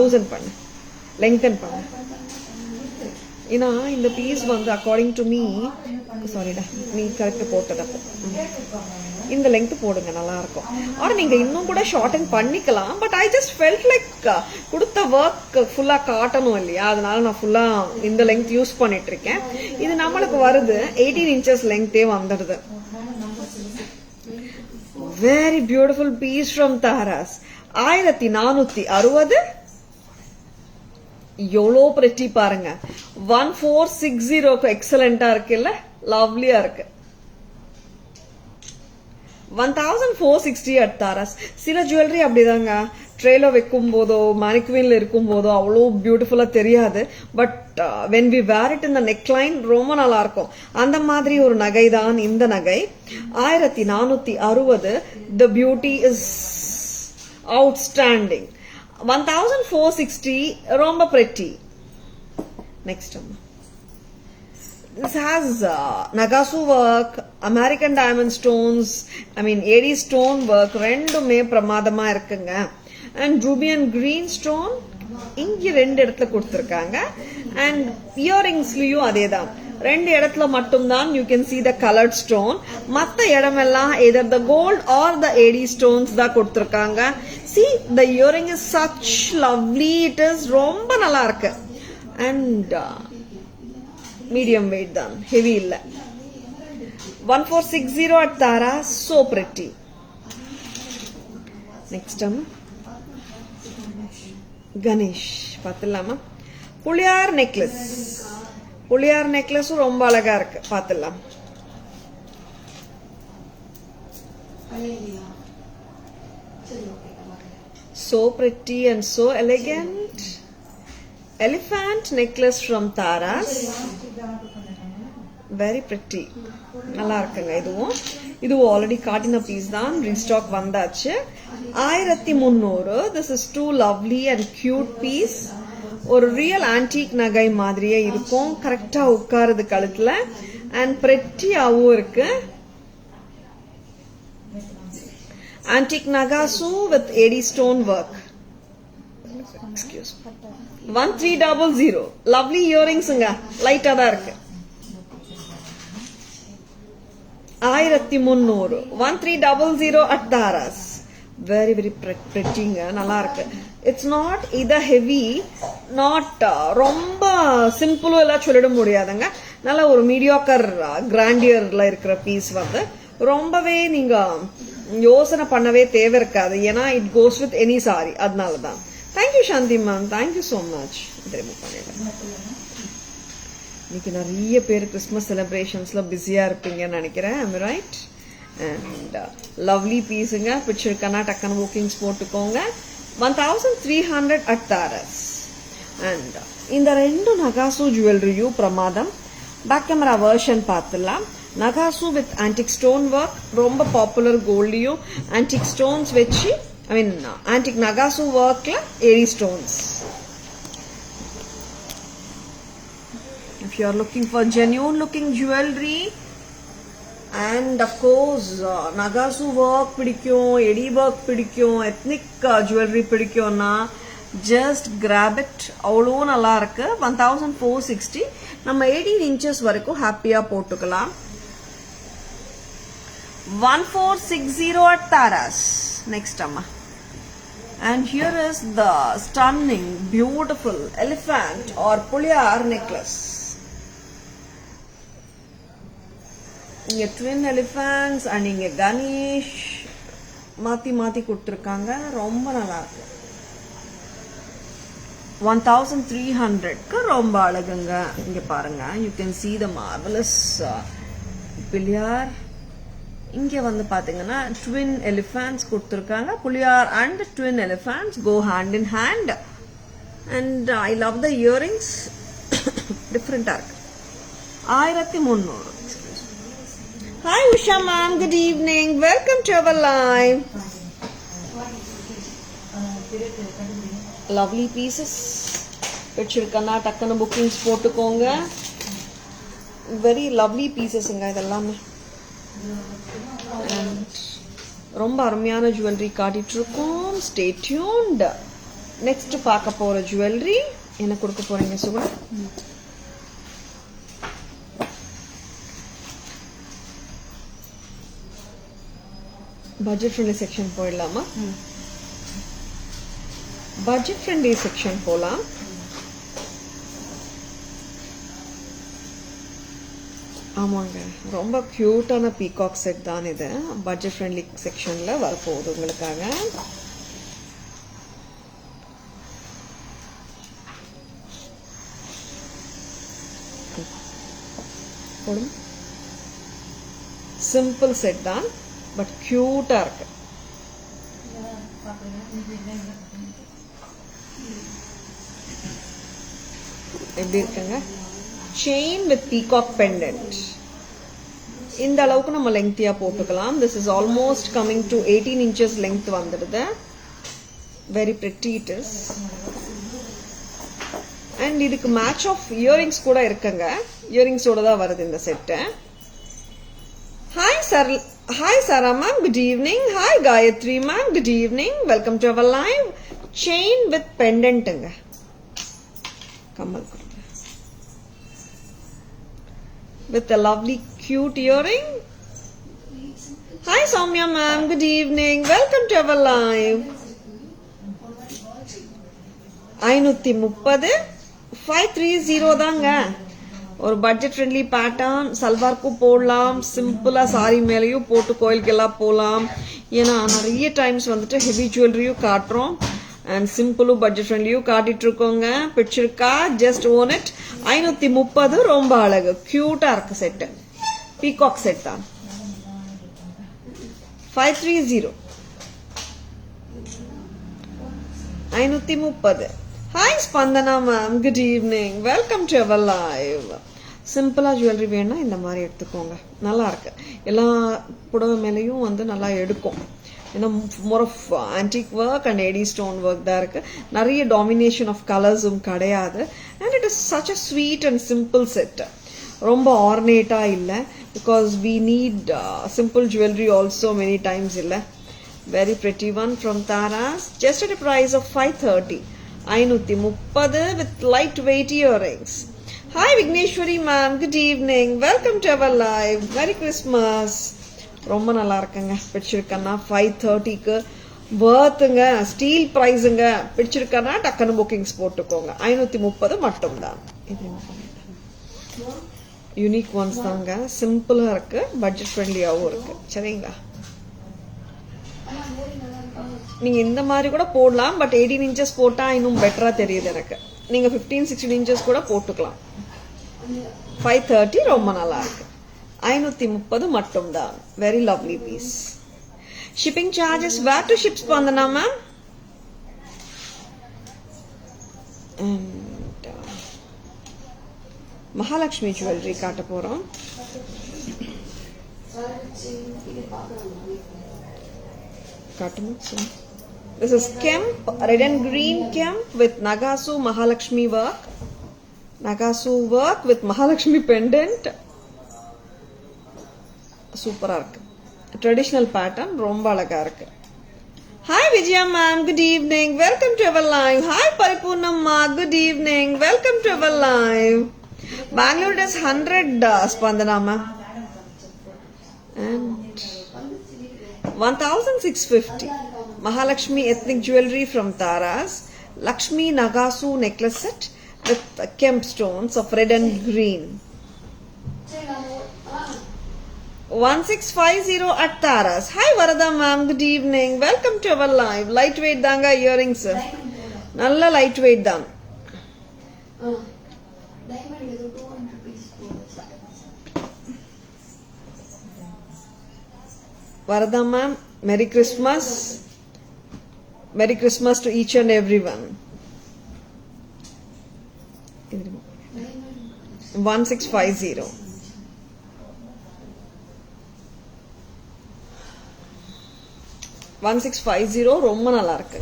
லூசன் பண்ணு, லெங்தன் பண்ணு. ஏன்னா இந்த பீஸ் வந்து அக்கார்டிங் டு மீ, சாரிடா நீ கரெக்ட் போட்டதப்போ இந்த லெங்த் போடுங்க, நல்லா இருக்கும். ஆனா நீங்க இன்னும் கூட ஷார்டன் பண்ணிக்கலாம். But I just felt like கொடுத்த ஒர்க் ஃபுல்லா காட்டணும் இல்லையா, அதனால நான் ஃபுல்லா இந்த லெங்த் யூஸ் பண்ணிட்டு இருக்கேன். இது நம்மளுக்கு வருது 18 inches லெங்த்தே வந்துடுது. Very beautiful piece from Taras. 1460. எவ்வளோ பிரிட்டி பாருங்க. 1460 எக்ஸலண்டா இருக்கு இல்ல, லவ்லியா இருக்கு. 1460 at Taras. சில ஜுவல்லரி அப்படிதாங்க, ட்ரேல வைக்கும் போதோ மேனிக்வீன்ல இருக்கும் போதோ அவ்வளோ பியூட்டிஃபுல்லா தெரியாது. But when we wear it இந்த நெக்லைன் ரொம்ப நல்லா இருக்கும். அந்த மாதிரி ஒரு நகை தான் இந்த நகை. 1460. The beauty is outstanding. 1460 ரொம்ப pretty. Next one. This has Nagasu work, American diamond stones, I mean AD stone work ரெண்டுமே பிரமாதமா இருக்குங்க. And ruby and green stone இங்க ரெண்டு இடத்துல கொடுத்திருக்காங்க. And இயரிங்ஸ்லயும் அதேதான், ரெண்டு இடத்துல மட்டும்தான் you can see the colored stone. மத்த இடமெல்லாம் either the gold or the AD stones தான் கொடுத்திருக்காங்க. See, the earring is such lovely. It is ரொம்ப நல்லா இருக்கு. And medium weight தான், heavy இல்ல. 1460 at Tara. So pretty. Next Ganesh பாத்தலாமா? புளியார் நெக்லஸ். புளியார் நெக்லஸ் ரொம்ப அழகா இருக்கு. பாத்தலாம். So pretty and so elegant. Elephant necklace from Tara's. Very pretty. நல்லா இருக்குங்க இதுவும். இது ஆல்ரெடி காட்டின பீஸ் தான், ரீஸ்டாக் வந்தாச்சு. 1300. This is too lovely and cute piece. ஒரு ரியல் ஆன்டிக் நகை மாதிரியே இருக்கும். கரெக்டா உட்காருது கழுத்துல and prettyயாவும் இருக்கு. Antique Nagasu with AD stone work. Excuse me. 1300. Lovely earrings nga. Light ah da irukku. 1300. 1300 at Tara's. Very very pretty nga. Nalla irukku. It's not either heavy, not romba simple ella sollida mudiyadanga. Nalla oru mediocre grandeur la irukra piece vandu ரொம்பவே நீங்க யோசனை பண்ணவே தேவை இருக்காது. ஏன்னா it goes with any sari. அதனாலதான். Thank you Shanthi ma'am, thank you so much. இன்னைக்கு நிறைய பேர் கிறிஸ்மஸ் செலிப்ரேஷன்ஸ்ல பிஸியா இருப்பீங்கன்னு நினைக்கிறேன். I'm right. அண்ட் லவ்லி பீஸுங்க. பிடிச்சிருக்கனா டக்குன்னு புக்கிங்ஸ் போட்டுக்கோங்க. 1300 at Tara's. அண்ட் இந்த ரெண்டு நகாசு ஜுவல்லரியும் பிரமாதம். பேக் கேமரா வெர்ஷன் பார்த்துலாம். Nagasu with antique stone work, ரொம்ப popular goldiyum, antique stones vechi, antique Nagasu work la AD stones. If you are looking for genuine looking jewelry and of course Nagasu work pidikum, AD work pidikum, ethnic jewelry pidikum na just grab it. avlo nalla irukku. 1460. நம்ம 18 inches வரைக்கும் ஹாப்பியா போட்டுக்கலாம். 1460 at Tara's. Next amma. And here is the stunning, beautiful elephant or puliyar necklace. இங்க twin elephants and இங்க Ganesh மாத்தி மாத்தி கொடுத்திருக்காங்க. ரொம்ப நல்லா இருக்கு. 1300 க்கு ரொம்ப அழகுங்க. இங்க பாருங்க. You can see the marvelous puliyar. இங்க வந்து பாத்தீங்கன்னா twin elephants கொடுத்திருக்காங்க. Puliyar and twin elephants go hand in hand. And I love the earrings. Different இருக்கு. 1300. Hi Usha ma'am, good evening. Welcome to our live. Lovely pieces. பிடிச்சிருக்கனா டக்குன்னு bookings போட்டுக்கோங்க. Very lovely pieces இங்க இதெல்லாமே. ரொம்ப அருமையான jewellery காட்டிட்டு இருக்கோம். Stay tuned. நெக்ஸ்ட் பார்க்க போற ஜுவல்லரி என்ன கொடுக்க போறீங்க சுகுணா? பட்ஜெட் ஃப்ரெண்ட்லி செக்ஷன் போயிடலாமா? பட்ஜெட் ஃப்ரெண்ட்லி செக்ஷன் போலாம். ஆமாங்க, ரொம்ப கியூட்டான பீகாக் செட் தான் இது. பட்ஜெட் ஃப்ரெண்ட்லி செக்ஷன்ல வரப்போகுது உங்களுக்காக. சிம்பிள் செட் தான், பட் கியூட்டா இருக்கு. எப்படி இருக்குங்க? Chain with peacock pendant. இந்த அளவுக்கு நம்ம லெங்க்தியா போட்டுக்கலாம். This is almost coming to 18 inches length வந்துடுது. Very pretty it is. And இதுக்கு மேட்ச் ஆஃப் இயரிங்ஸ் கூட இருக்குங்க. இயரிங்ஸோட தான் வருது இந்த set. Hi Sara ma'am, good evening. Hi Gayathri ma'am, good evening. Welcome to our live. Chain with பெண்டன்ட்டுங்க. கம்மல் with a lovely cute earring. Hi Soumya ma'am, good evening. Welcome to our live. 530 530 தாங்க. ஒரு பட்ஜெட் ஃப்ரெண்ட்லி பேட்டர்ன், சல்வார்க்கும் போடலாம், சிம்பிளா sorry மேலேயும் போட்டு கோயிலுக்கெல்லாம் போகலாம். ஏன்னா நிறைய டைம்ஸ் வந்துட்டு ஹெவி ஜுவல்லரியும் காட்டுறோம் அண்ட் சிம்பிளும் பட்ஜெட் ஃப்ரெண்ட்லியும் காட்டிட்டு இருக்கோங்க. பிடிச்சிருக்கா? Just own it. 530 ரொம்ப அழகு, கியூட்டா இருக்கு செட்டு. பீகாக் செட் தான். 530 530. Hi Spandana ma'am, good evening. Welcome to our live. சிம்பிளா ஜுவல்லரி வேணா இந்த மாதிரி எடுத்துக்கோங்க, நல்லா இருக்கு. எல்லா புடவை மேலேயும் வந்து நல்லா எடுக்கும். ஏன்னா more of antique work and AD stone work தான் இருக்கு. நிறைய டாமினேஷன் ஆஃப் கலர்ஸும் கிடையாது. And it is such a sweet and simple set. ரொம்ப ஆர்னேட்டா இல்லை, because we need simple jewellery also many times இல்லை. Very pretty one from Taras, just at a price of 530. 530 with lightweight earrings. Hi Vigneshwari ma'am, good evening. Welcome to our live. Merry Christmas. ரொம்ப நல்லா இருக்குங்க. பிடிச்சிருக்கன்னா 530க்கு வர்த்துங்க, steel பிரைஸுங்க. பிடிச்சிருக்கன்னா டக்குன்னு bookings போட்டுக்கோங்க. 530 மட்டும் தான். Unique once தாங்க, சிம்பிளா இருக்கு, பட்ஜெட் ஃப்ரெண்ட்லியாகவும் இருக்கு. சரிங்களா? நீங்க இந்த மாதிரி கூட போடலாம், பட் 18 inches போட்டா இன்னும் பெட்டரா தெரியுது எனக்கு. நீங்க 15-16 inches கூட போட்டுக்கலாம். 530 ரொம்ப நல்லா இருக்கு. 530 மட்டும் தான். Very lovely piece. Shipping charges where to ship Spandana ma'am? Mahalakshmi jewellery காட்ட போறோம். This is Kemp, red and green Kemp with Nagasu Mahalakshmi work. Nagasu work with Mahalakshmi pendant. Super arc. Traditional pattern, romba alaga irukku. Hi Vijaya ma'am, good evening. Welcome to our live. Hi Paripurnamma, good evening. Welcome to our live. Bangalore does 100 Spandana ma'am. And 1650. Mahalakshmi ethnic jewelry from Taras. Lakshmi Nagasu necklace set with Kemp stones of red and green. 1650 at Taras. Hi Varada ma'am, good evening. Welcome to our live. Lightweight danga earrings. Nalla lightweight dan. Varada ma'am, Merry Christmas. Merry Christmas to each and everyone. 1650. ரொம்ப நல்லா இருக்கு.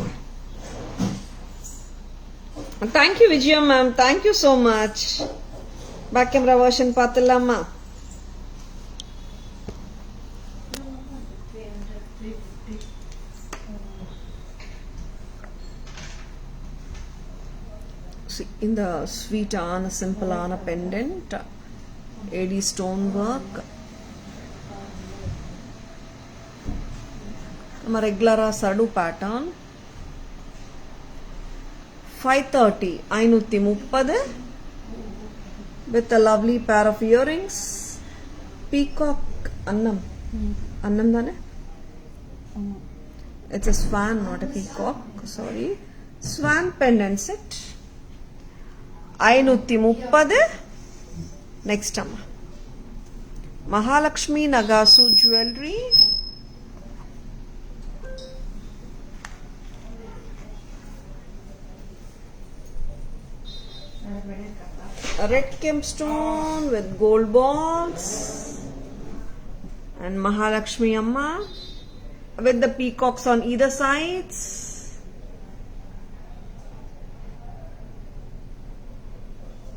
Thank you Vijaya ma'am, thank you so much. Back camera version பாத்துலாமா? இந்த ஸ்வீட்டான சிம்பிளான pendant, ஏடி stone work, நம்ம ரெகுலரா சடு pattern. 530 530 with a lovely pair of earrings. Peacock annam தானே? It's a swan, not a peacock, sorry. Swan pendant set 530. Next amma, Mahalakshmi Nagasu jewelry. A red Kemp stone with gold balls and Mahalakshmi Amma with the peacocks on either sides.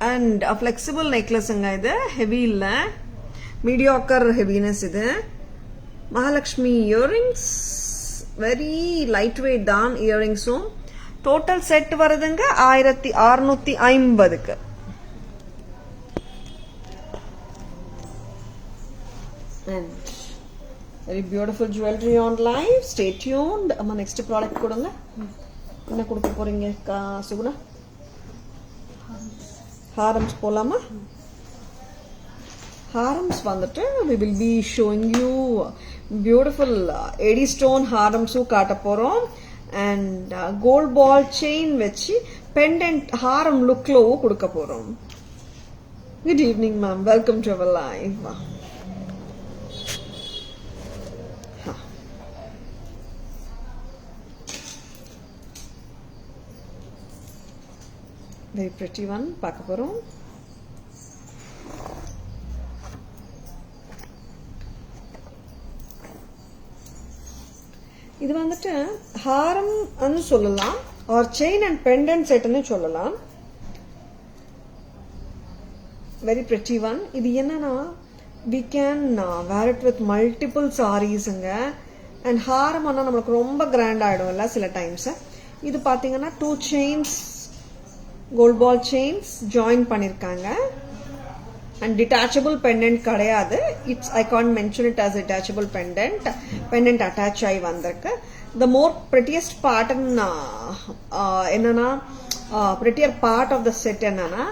And a flexible necklace anga idu, heavy illa, mediocre heaviness idu. Mahalakshmi earrings, very lightweight daan earrings. Total set varudanga 1650 ku. And very beautiful jewelry on live. Stay tuned. Amma next product kodunga. Enna kodukka poringa Suguna? Harams polama. Harams வந்துட்டு we will be showing you beautiful Eddie stone harams காட்ட போறோம் and gold ball chain வச்சு pendant haram look ல கொடுக்க போறோம். Good evening ma'am, welcome to our live. Very pretty one பார்க்க போறோம். இது வந்துட்டு ஹாரம் ன்னு சொல்லலாம் or chain and pendant set ன்னு சொல்லலாம். Very pretty one. இது என்னன்னா we can wear it with multiple sarees and ஹாரம் ஆனா நமக்கு ரொம்ப கிராண்ட் ஆயிடும்ல சில டைம்ஸ். இது பாத்தீங்கன்னா 2 chains gold ball chains join பண்ணிருக்காங்க and detachable pendant கிடையாது. I can't mention it as a detachable pendant attach ஆகி வந்திருக்கு. The more prettiest part என்னன்னா prettier part of the set என்னன்னா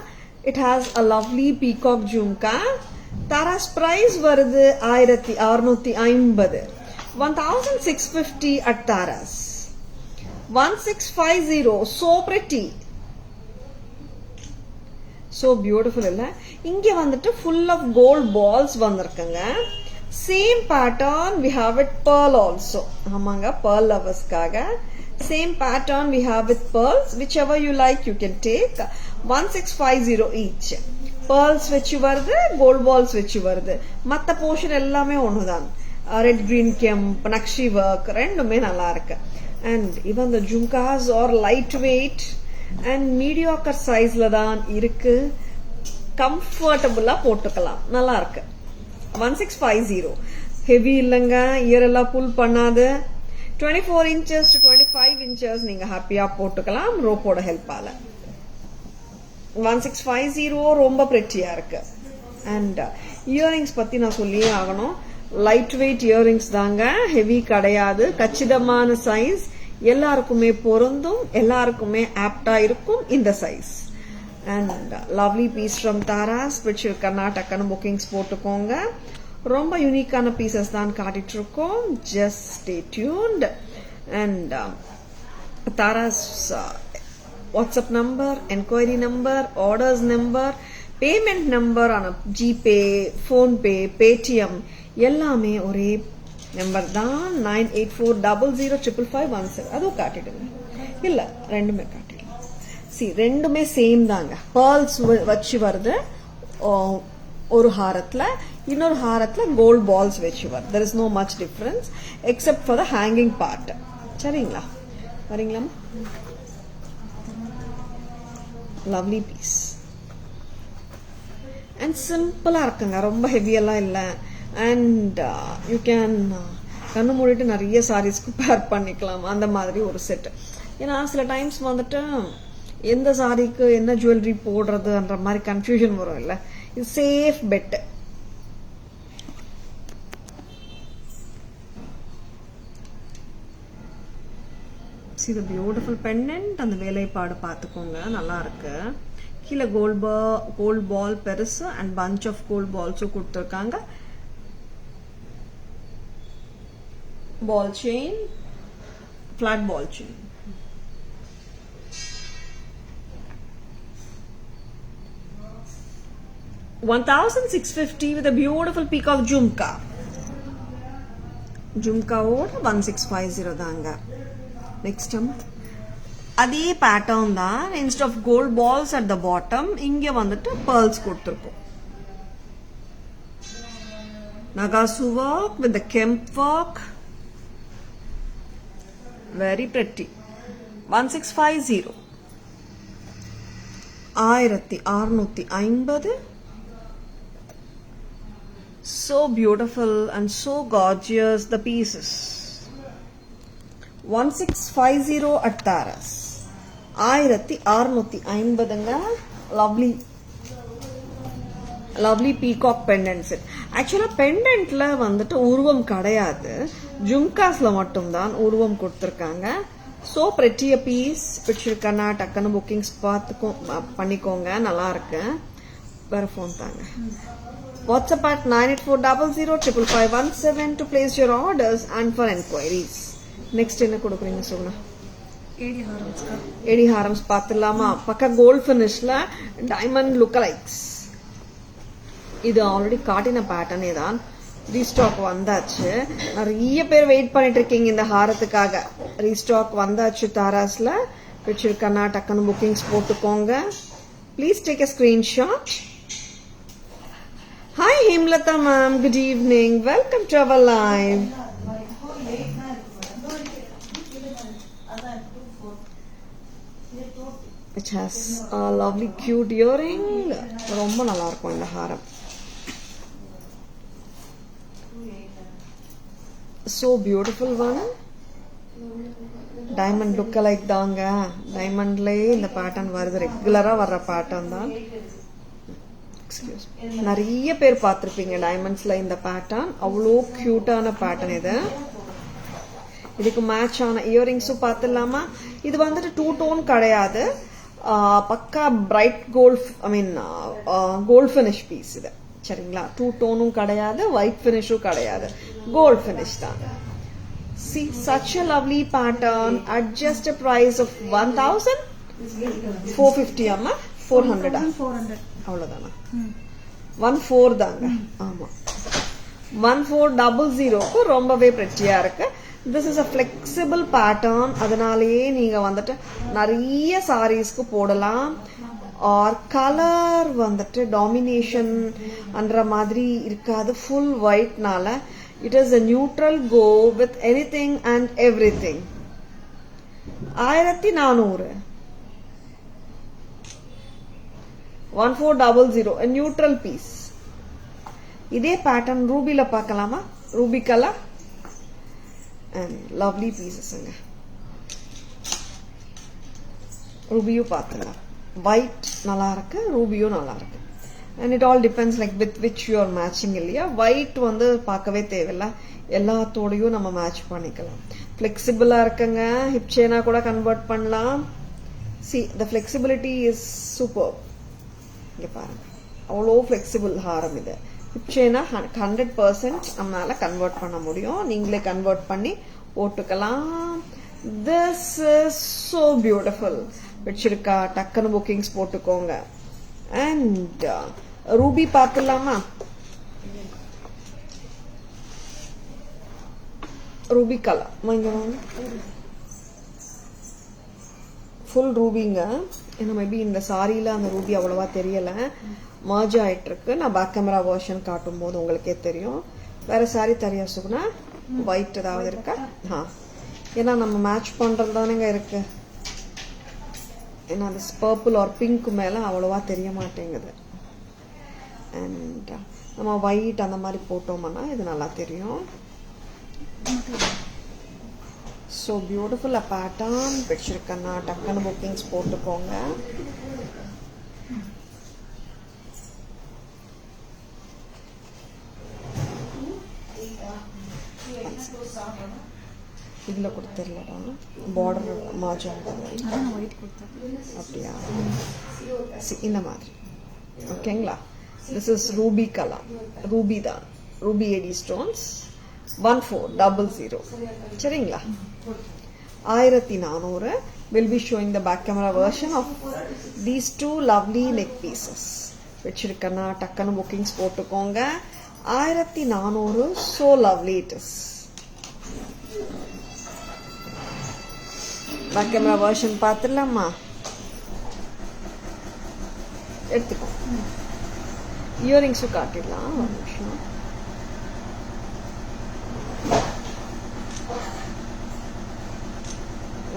it has a lovely peacock jhumka. Tara's price வருது 1650, 1650 at Tara's, 1650. So pretty, so beautiful இல்ல. இங்க வந்துட்டு full of gold balls வந்திருக்குங்க. Same pattern we have with pearl also. ஆமாங்க, pearl lovers காக same pattern we have with pearls. Whichever you like you can take. 1650 each. Pearls வச்சு வருது, gold balls வச்சு வருது. மத்த போர்ஷன் எல்லாமே ஒண்ணுதான். Red green kemp nakshi work ரெண்டுமே நல்லா இருக்கு. And even the jhumkas are lightweight and mediocre sizeல தான் இருக்கு. கம்ஃபர்டபுளா போட்டுக்கலாம், நல்லா இருக்கு. 1650 ஹெவி இல்லங்க, இயர் எல்லாம் புல் பண்ணாது. 24 inches to 25 inches நீங்க ஹாப்பியா போட்டுக்கலாம் ரோப்போட ஹெல்ப்பால. 1650 ரொம்ப பிரெட்டியா இருக்கு. அண்ட் இயரிங்ஸ் பத்தி நான் சொல்லியே ஆகணும். லைட் வெயிட் இயரிங்ஸ் தாங்க, ஹெவி கிடையாது. கச்சிதமான சைஸ், எல்லாருக்குமே பொருந்தும், எல்லாருக்குமே ஆப்டா இருக்கும் இந்த size. And lovely piece from Tara's, which you Karnataka bookings போட்டுக்கோங்க. ரொம்ப யூனிக்கான பீசஸ் தான் காட்டிட்டு இருக்கோம். Just stay tuned. And Tara's WhatsApp number, enquiry number, orders number, payment number on GPay, PhonePe, Paytm எல்லாமே ஒரே நம்பர் தான். 9840055517. அதுவும் காட்டிடுங்க. இல்ல ரெண்டுமே காட்டிடுங்க. ரெண்டுமே சேம் தாங்க. pearls வச்சு வருது ஒரு ஹாரத்துல, இன்னொரு ஹாரத்துல கோல்ட் பால்ஸ் வச்சு வருது. there is no much difference except for the hanging part. சரிங்களா, வரீங்களா? lovely piece and சிம்பிளா இருக்குங்க, ரொம்ப ஹெவியெல்லாம் இல்ல. and you can கண்ணு மூடிட்டு நிறைய சாரீஸ்க்கு பேர் பண்ணிக்கலாம், அந்த மாதிரி ஒரு செட். ஏன்னா சில டைம்ஸ் வந்துட்டு எந்த சாரிக்கு என்ன ஜுவல்லரி போடுறதுன்ற மாதிரி கன்ஃபியூஷன் வரும் இல்ல. இது safe bet. see the beautiful pendant, அந்த வேலைப்பாடு பார்த்துக்கோங்க, நல்லா இருக்கு. கீழே கோல்ட் பால் பெருசு and bunch of gold balls கொடுத்துருக்காங்க. ball chain, flat ball chain. $1650 with a beautiful peacock jhumka. Jhumka ஓட 1650 தாங்க. Next அதே pattern தான். Instead of gold balls at the bottom, இங்க வந்துட்டு pearls கொடுத்திருக்கோம். Nagasu work with the kemp work. Very pretty. 1650. 1650. So beautiful and so gorgeous the pieces. 1650 at Tara's. 1650. Lovely peacock pendant set. Actually pendantல வந்துட்டு உருவம் கிடையாது, ஜும்காஸ்ல மட்டும் தான் உருவம் கொடுத்திருக்காங்க. So pretty a piece, which you Karnataka bookings பண்ணிக்கோங்க, நல்லா இருக்கு. வேற ஃபோன் தாங்க. WhatsApp at 984005517 to place your orders and for enquiries. Next என்ன கொடுக்குறீங்க சோனா? ஏடி ஹாரம்ஸ் பார்த்துடலாமா? பக்கா கோல்ட் ஃபினிஷ்ல டைமண்ட் லுக்கலைக்ஸ். இது ஆல்ரெடி காட்டின பேட்டர்னே தான். ரீஸ்டாக் வந்தாச்சு. நிறைய பேர் வெயிட் பண்ணிட்டு இருக்கீங்க இந்த ஹாரத்துக்காக. ரீஸ்டாக் வந்தாச்சு. தாராஸ்ல வச்சிருக்கா டக்குன்னு புக்கிங்ஸ் போட்டுக்கோங்க. Please take a screenshot. Hi Himlata ma'am, good evening. Welcome to our live. It has a lovely cute earring. ரொம்ப நல்லா இருக்கும் இந்த ஹாரம். So beautiful one. Diamond look alike தாங்க. டைமண்ட்லயே இந்த பேட்டர்ன் வருது. ரெகுலரா வர்ற பேட்டர்ன் தான். நிறைய பேர் பார்த்திருப்பீங்க டைமண்ட்ஸ்ல இந்த பேட்டர்ன். அவ்வளோ கியூட்டான பேட்டர்ன் இது. இதுக்கு மேட்ச் ஆன இயரிங்ஸும் பார்த்துடலாமா? இது வந்துட்டு 2 டோன் கிடையாது. பக்கா பிரைட் கோல்ட், ஐ மீன் கோல்ட் ஃபினிஷ் பீஸ் இது. சரிங்களா? 2 டோனும் கிடையாது, ஒயிட் ஃபினிஷும் கிடையாது, கோல்ட் ஃபினிஷ் தான். See, such a lovely pattern at just a price of 1450 amma 400 அவ்வளவுதானா? 14 தாங்க. ஆமா, 1400க்கு ரொம்பவே பிரெட்டியா இருக்கு. This is a flexible pattern. அதனாலேயே நீங்க வந்துட்டு நிறைய சாரீஸ்க்கு போடலாம். ஆர் கலர் வந்துட்டு டாமினேஷன் அன்ற மாதிரி இருக்காது. ஃபுல் ஒயிட்னால it is a neutral go with anything and everything. 1400 1400 a neutral piece. இதே pattern ரூபில பார்க்கலாமா? Ruby colour and lovely pieces அங்க. ரூபியும் பார்க்கலாம். white நல்லா இருக்கு, ரூபியும் நல்லா இருக்கு. and it all depends like with which you are matching இல்லையா? white வந்து பார்க்கவே தேவையில்ல, எல்லாத்தோடையும் நம்ம மேட்ச் பண்ணிக்கலாம். ஃபிளெக்சிபிளா இருக்குங்க. ஹிப் செயினா கூட கன்வெர்ட் பண்ணலாம். see the flexibility is super. இங்க பாருங்க, அவ்வளோ ஃபிளெக்சிபிள் ஹாரம் இது. ஹிப் செயினா 100% நம்மளால கன்வெர்ட் பண்ண முடியும். நீங்களே கன்வெர்ட் பண்ணி போட்டுக்கலாம். this is so beautiful. வச்சிருக்கா டக்குன்னு புக்கிங்ஸ் போட்டுக்கோங்க. and ரூபி பார்த்துலாமா? ரூபி கலர் ஃபுல் ரூபிங்க. ஏன்னா மேபி இந்த சாரியில அந்த ரூபி அவ்வளவா தெரியல, மர்ஜ் ஆயிட்டு இருக்கு. நான் பேக் கேமரா வெர்ஷன் காட்டும் போது உங்களுக்கே தெரியும். வேற சாரி தரியா சுகுணா? ஒயிட் ஏதாவது இருக்கா? ஏன்னா நம்ம மேட்ச் பண்றது தானேங்க இருக்கு. ஏன்னா அந்த பர்பிள் ஆர் பிங்க் மேல அவ்வளவா தெரிய மாட்டேங்குது. அண்ட் நம்ம ஒயிட் அந்த மாதிரி போட்டோம்னா இது நல்லா தெரியும். ஸோ பியூட்டிஃபுல் பேட்டர்ன் வச்சிருக்கேன்னா டக்குன்னு புக்கிங்ஸ் போட்டுக்கோங்க. இதுல கொடுத்துடலடா, பார்டர் மாஜா அப்படியா? இந்த மாதிரி ஓகேங்களா? This is Ruby colour. Ruby தான், ரூபி ஏடி ஸ்டோன்ஸ். 1400. சரிங்களா? 1400. We'll be showing the back camera version of these two lovely neck pieces. வச்சிருக்கேன்னா டக்குன்னு புக்கிங்ஸ் போட்டுக்கோங்க. 1400. so lovely it is. Back camera version பார்த்துடலாமா? எடுத்துக்கோ. இயரிங்ஸும் காட்டிடலாம். ஒரு நிமிஷம்.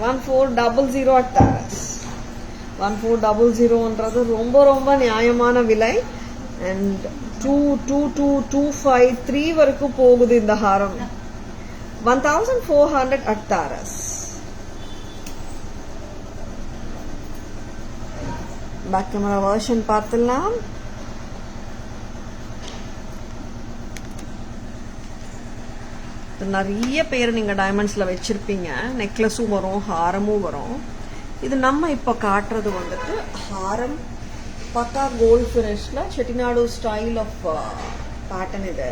$1400 at Taras. 1400ன்றது ரொம்ப ரொம்ப நியாயமான விலை. அண்ட் 223 வரைக்கும் போகுது இந்த ஹாரம். 1400 at Taras. Back camera version பார்த்துடலாம். நிறைய பேர் நீங்க டைமண்ட்ஸ்ல வச்சிருப்பீங்க. நெக்லஸும் வரும், ஹாரமும் வரும். இது நம்ம இப்ப காட்டுறது வந்துட்டு ஹாரம் பக்கா கோல்ட் ஃபினிஷ்ல செட்டிநாடு ஸ்டைல் ஆஃப் pattern இது.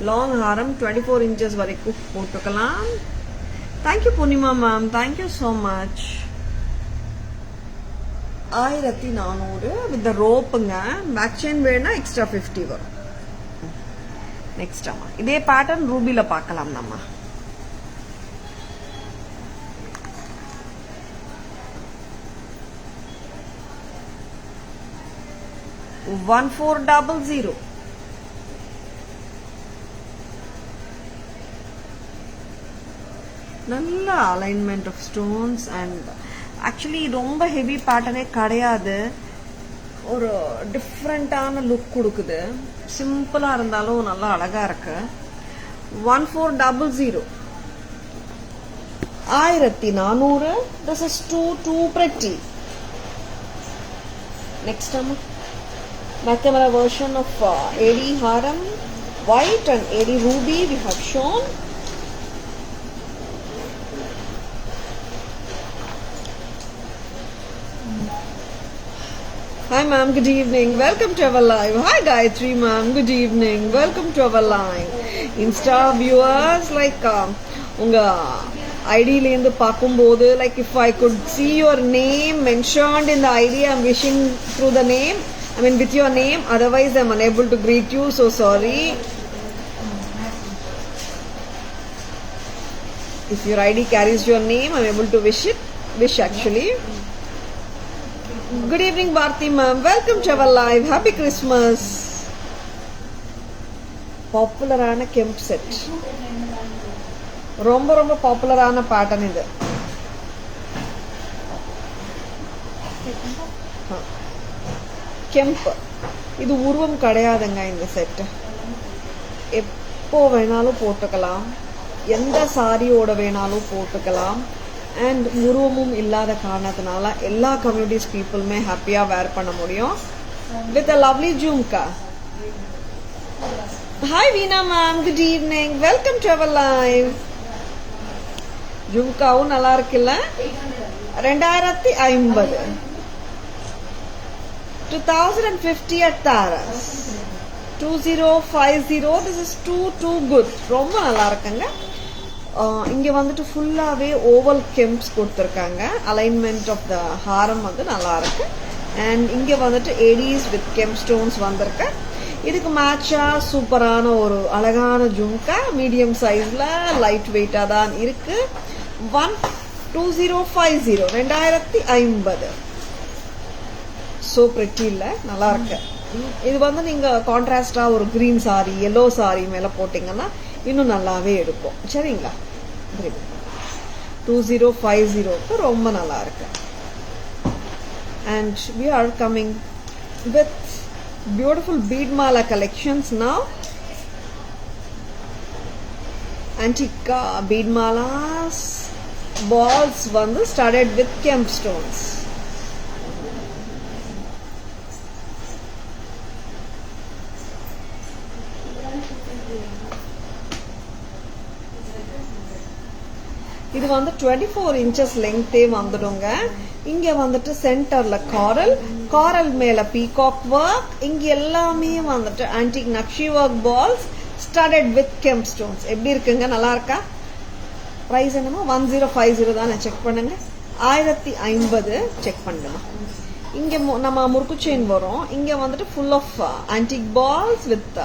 Long haram 24 inches வரைக்கும் போட்டுக்கலாம். Thank you Purnima ma'am, thank you so much. 1400 with the ropeங்க. Back chain வேணா extra 50 வரும். Next அம்மா இதே pattern ரூபில பார்க்கலாம் நம்ம. One 400. நல்ல alignment of stones and actually ரொம்ப heavy pattern கிடையாது. ஒரு டிஃப்ரெண்டான லுக் கொடுக்குது. சிம்பிளா இருந்தாலும் நல்லா அழகா இருக்கு. 1400. 1400. This is too pretty. Next time. Back camera version of AD Haram white and AD ruby we have shown. Hi ma'am, good evening. Welcome to our live. Hi Gayatri ma'am, good evening. Welcome to our live. Insta viewers like unga ID லேந்து பாக்கும்போது like if I could see your name mentioned in the ID, I'm wishing through the name. I mean with your name, otherwise I'm unable to greet you, so sorry. If your ID carries your name, I'm able to wish actually. Good evening Bharti ma'am, welcome to our live. Happy Christmas. Popular ஆன kemp set. ரொம்ப popular ஆன pattern இது. கெம்ப் இது உருவம் கிடையாதுங்க இந்த set. எப்போ வேணாலும் போட்டுக்கலாம், எந்த சாரியோட வேணாலும் போட்டுக்கலாம். அண்ட் உருவமும் இல்லாத காரணத்தினால எல்லா கம்யூனிட்டிஸ் பீப்புளுமே ஹாப்பியா வேர் பண்ண முடியும். With a lovely jhumka. Hi Veena ma'am, good evening, welcome to our live. ஜும்காவும் நல்லா இருக்குல்ல. 2050. 2050 at Taras. 2050. This is too good. ரொம்ப நல்லா இருக்குங்க. இங்க வந்துட்டு ஃபுல்லாவே ஓவல் கெம்ப்ஸ் கொடுத்துருக்காங்க. அலைன்மெண்ட் ஆஃப் த ஹாரம் வந்து நல்லா இருக்கு. அண்ட் இங்க வந்துட்டு ஏடிஸ் வித் கெம்ப் ஸ்டோன்ஸ் வந்திருக்கு. இதுக்கு மேட்சா சூப்பரான ஒரு அழகான ஜும்கா, மீடியம் சைஸ்ல லைட் வெயிட்டா தான் இருக்கு. 2050. 2050. சோ பிரிட்டி இல்ல, நல்லா இருக்கு. இது வந்து நீங்க கான்ட்ராஸ்டா ஒரு கிரீன் சாரி, எல்லோ சாரி மேல போட்டீங்கன்னா இன்னும் நல்லாவே எடுக்கும். சரிங்களா? 2050 ரொம்ப நல்லா இருக்கு. And we are coming with beautiful bead mala collections now. Antique bead malas, balls வந்து started with kemp stones. இது வந்து 24 inches லெங்தே வந்துடுங்க. இங்க வந்துட்டு சென்டர்ல காரல் மேல பீகாக் ஒர்க். இங்க எல்லாமே வந்துட்டு antique nakshi work balls studded with kemp stones. எப்படி இருக்குங்க? நல்லா இருக்கா? பிரைஸ் என்னமா? 1050 தான். செக் பண்ணுங்க. 1050 செக் பண்ணுங்க. இங்க நம்ம முறுக்கு செயின் வரும். இங்க வந்துட்டு full of antique balls with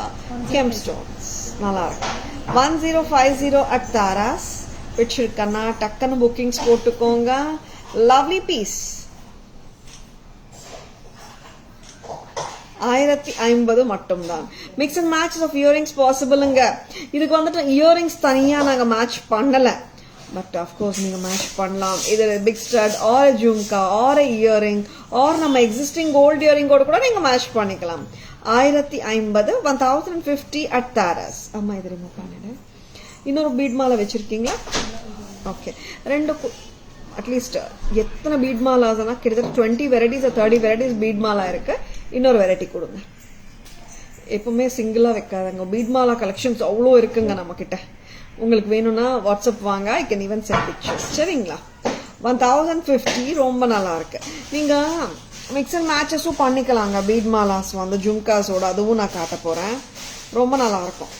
kemp stones. நல்லா இருக்கு. 1050 at Taras. பிடிச்சிருக்கன்னா டக்குன்னு புக்கிங்ஸ் போட்டுக்கோங்க. Lovely piece. 1050 மட்டும்தான். Mix and match of earrings பாசிபிளுங்க. இதுக்கு வந்துட்டு இயரிங்ஸ் தனியா நாங்க மேட்ச் பண்ணல. பட் அஃப்கோர்ஸ் நீங்க மேட்ச் பண்ணலாம். இது big stud or jhumka or earring or நம்ம எக்ஸிஸ்டிங் கோல்ட் இயரிங்கோட கூட நீங்க மேட்ச் பண்ணிக்கலாம். 1050. 1050 at Taras. அம்மா இது ரிமூவ் பண்ணிடு. இன்னொரு பீட் மாலை வச்சிருக்கீங்களா? ஓகே. ரெண்டு அட்லீஸ்ட் எத்தனை பீட் மாலாஸ்னா கிட்டத்தட்ட 20 வெரைட்டிஸ் 30 வெரைட்டிஸ் பீட் மாலா இருக்கு. இன்னொரு வெரைட்டி கொடுங்க. எப்பவுமே சிங்கிளா வைக்காதங்க. பீட் மாலா கலெக்ஷன்ஸ் அவ்வளோ இருக்குங்க நம்ம கிட்ட. உங்களுக்கு வேணும்னா வாட்ஸ்அப் வாங்க. I can even send pictures. சரிங்களா? 1050 ரொம்ப நல்லா இருக்கு. நீங்க மிக்ஸ் அண்ட் மேட்சஸும் பண்ணிக்கலாங்க. பீட் மாலாஸ் வந்து ஜும்காஸோட அதுவும் நான் காட்ட போகிறேன். ரொம்ப நல்லாயிருக்கும்.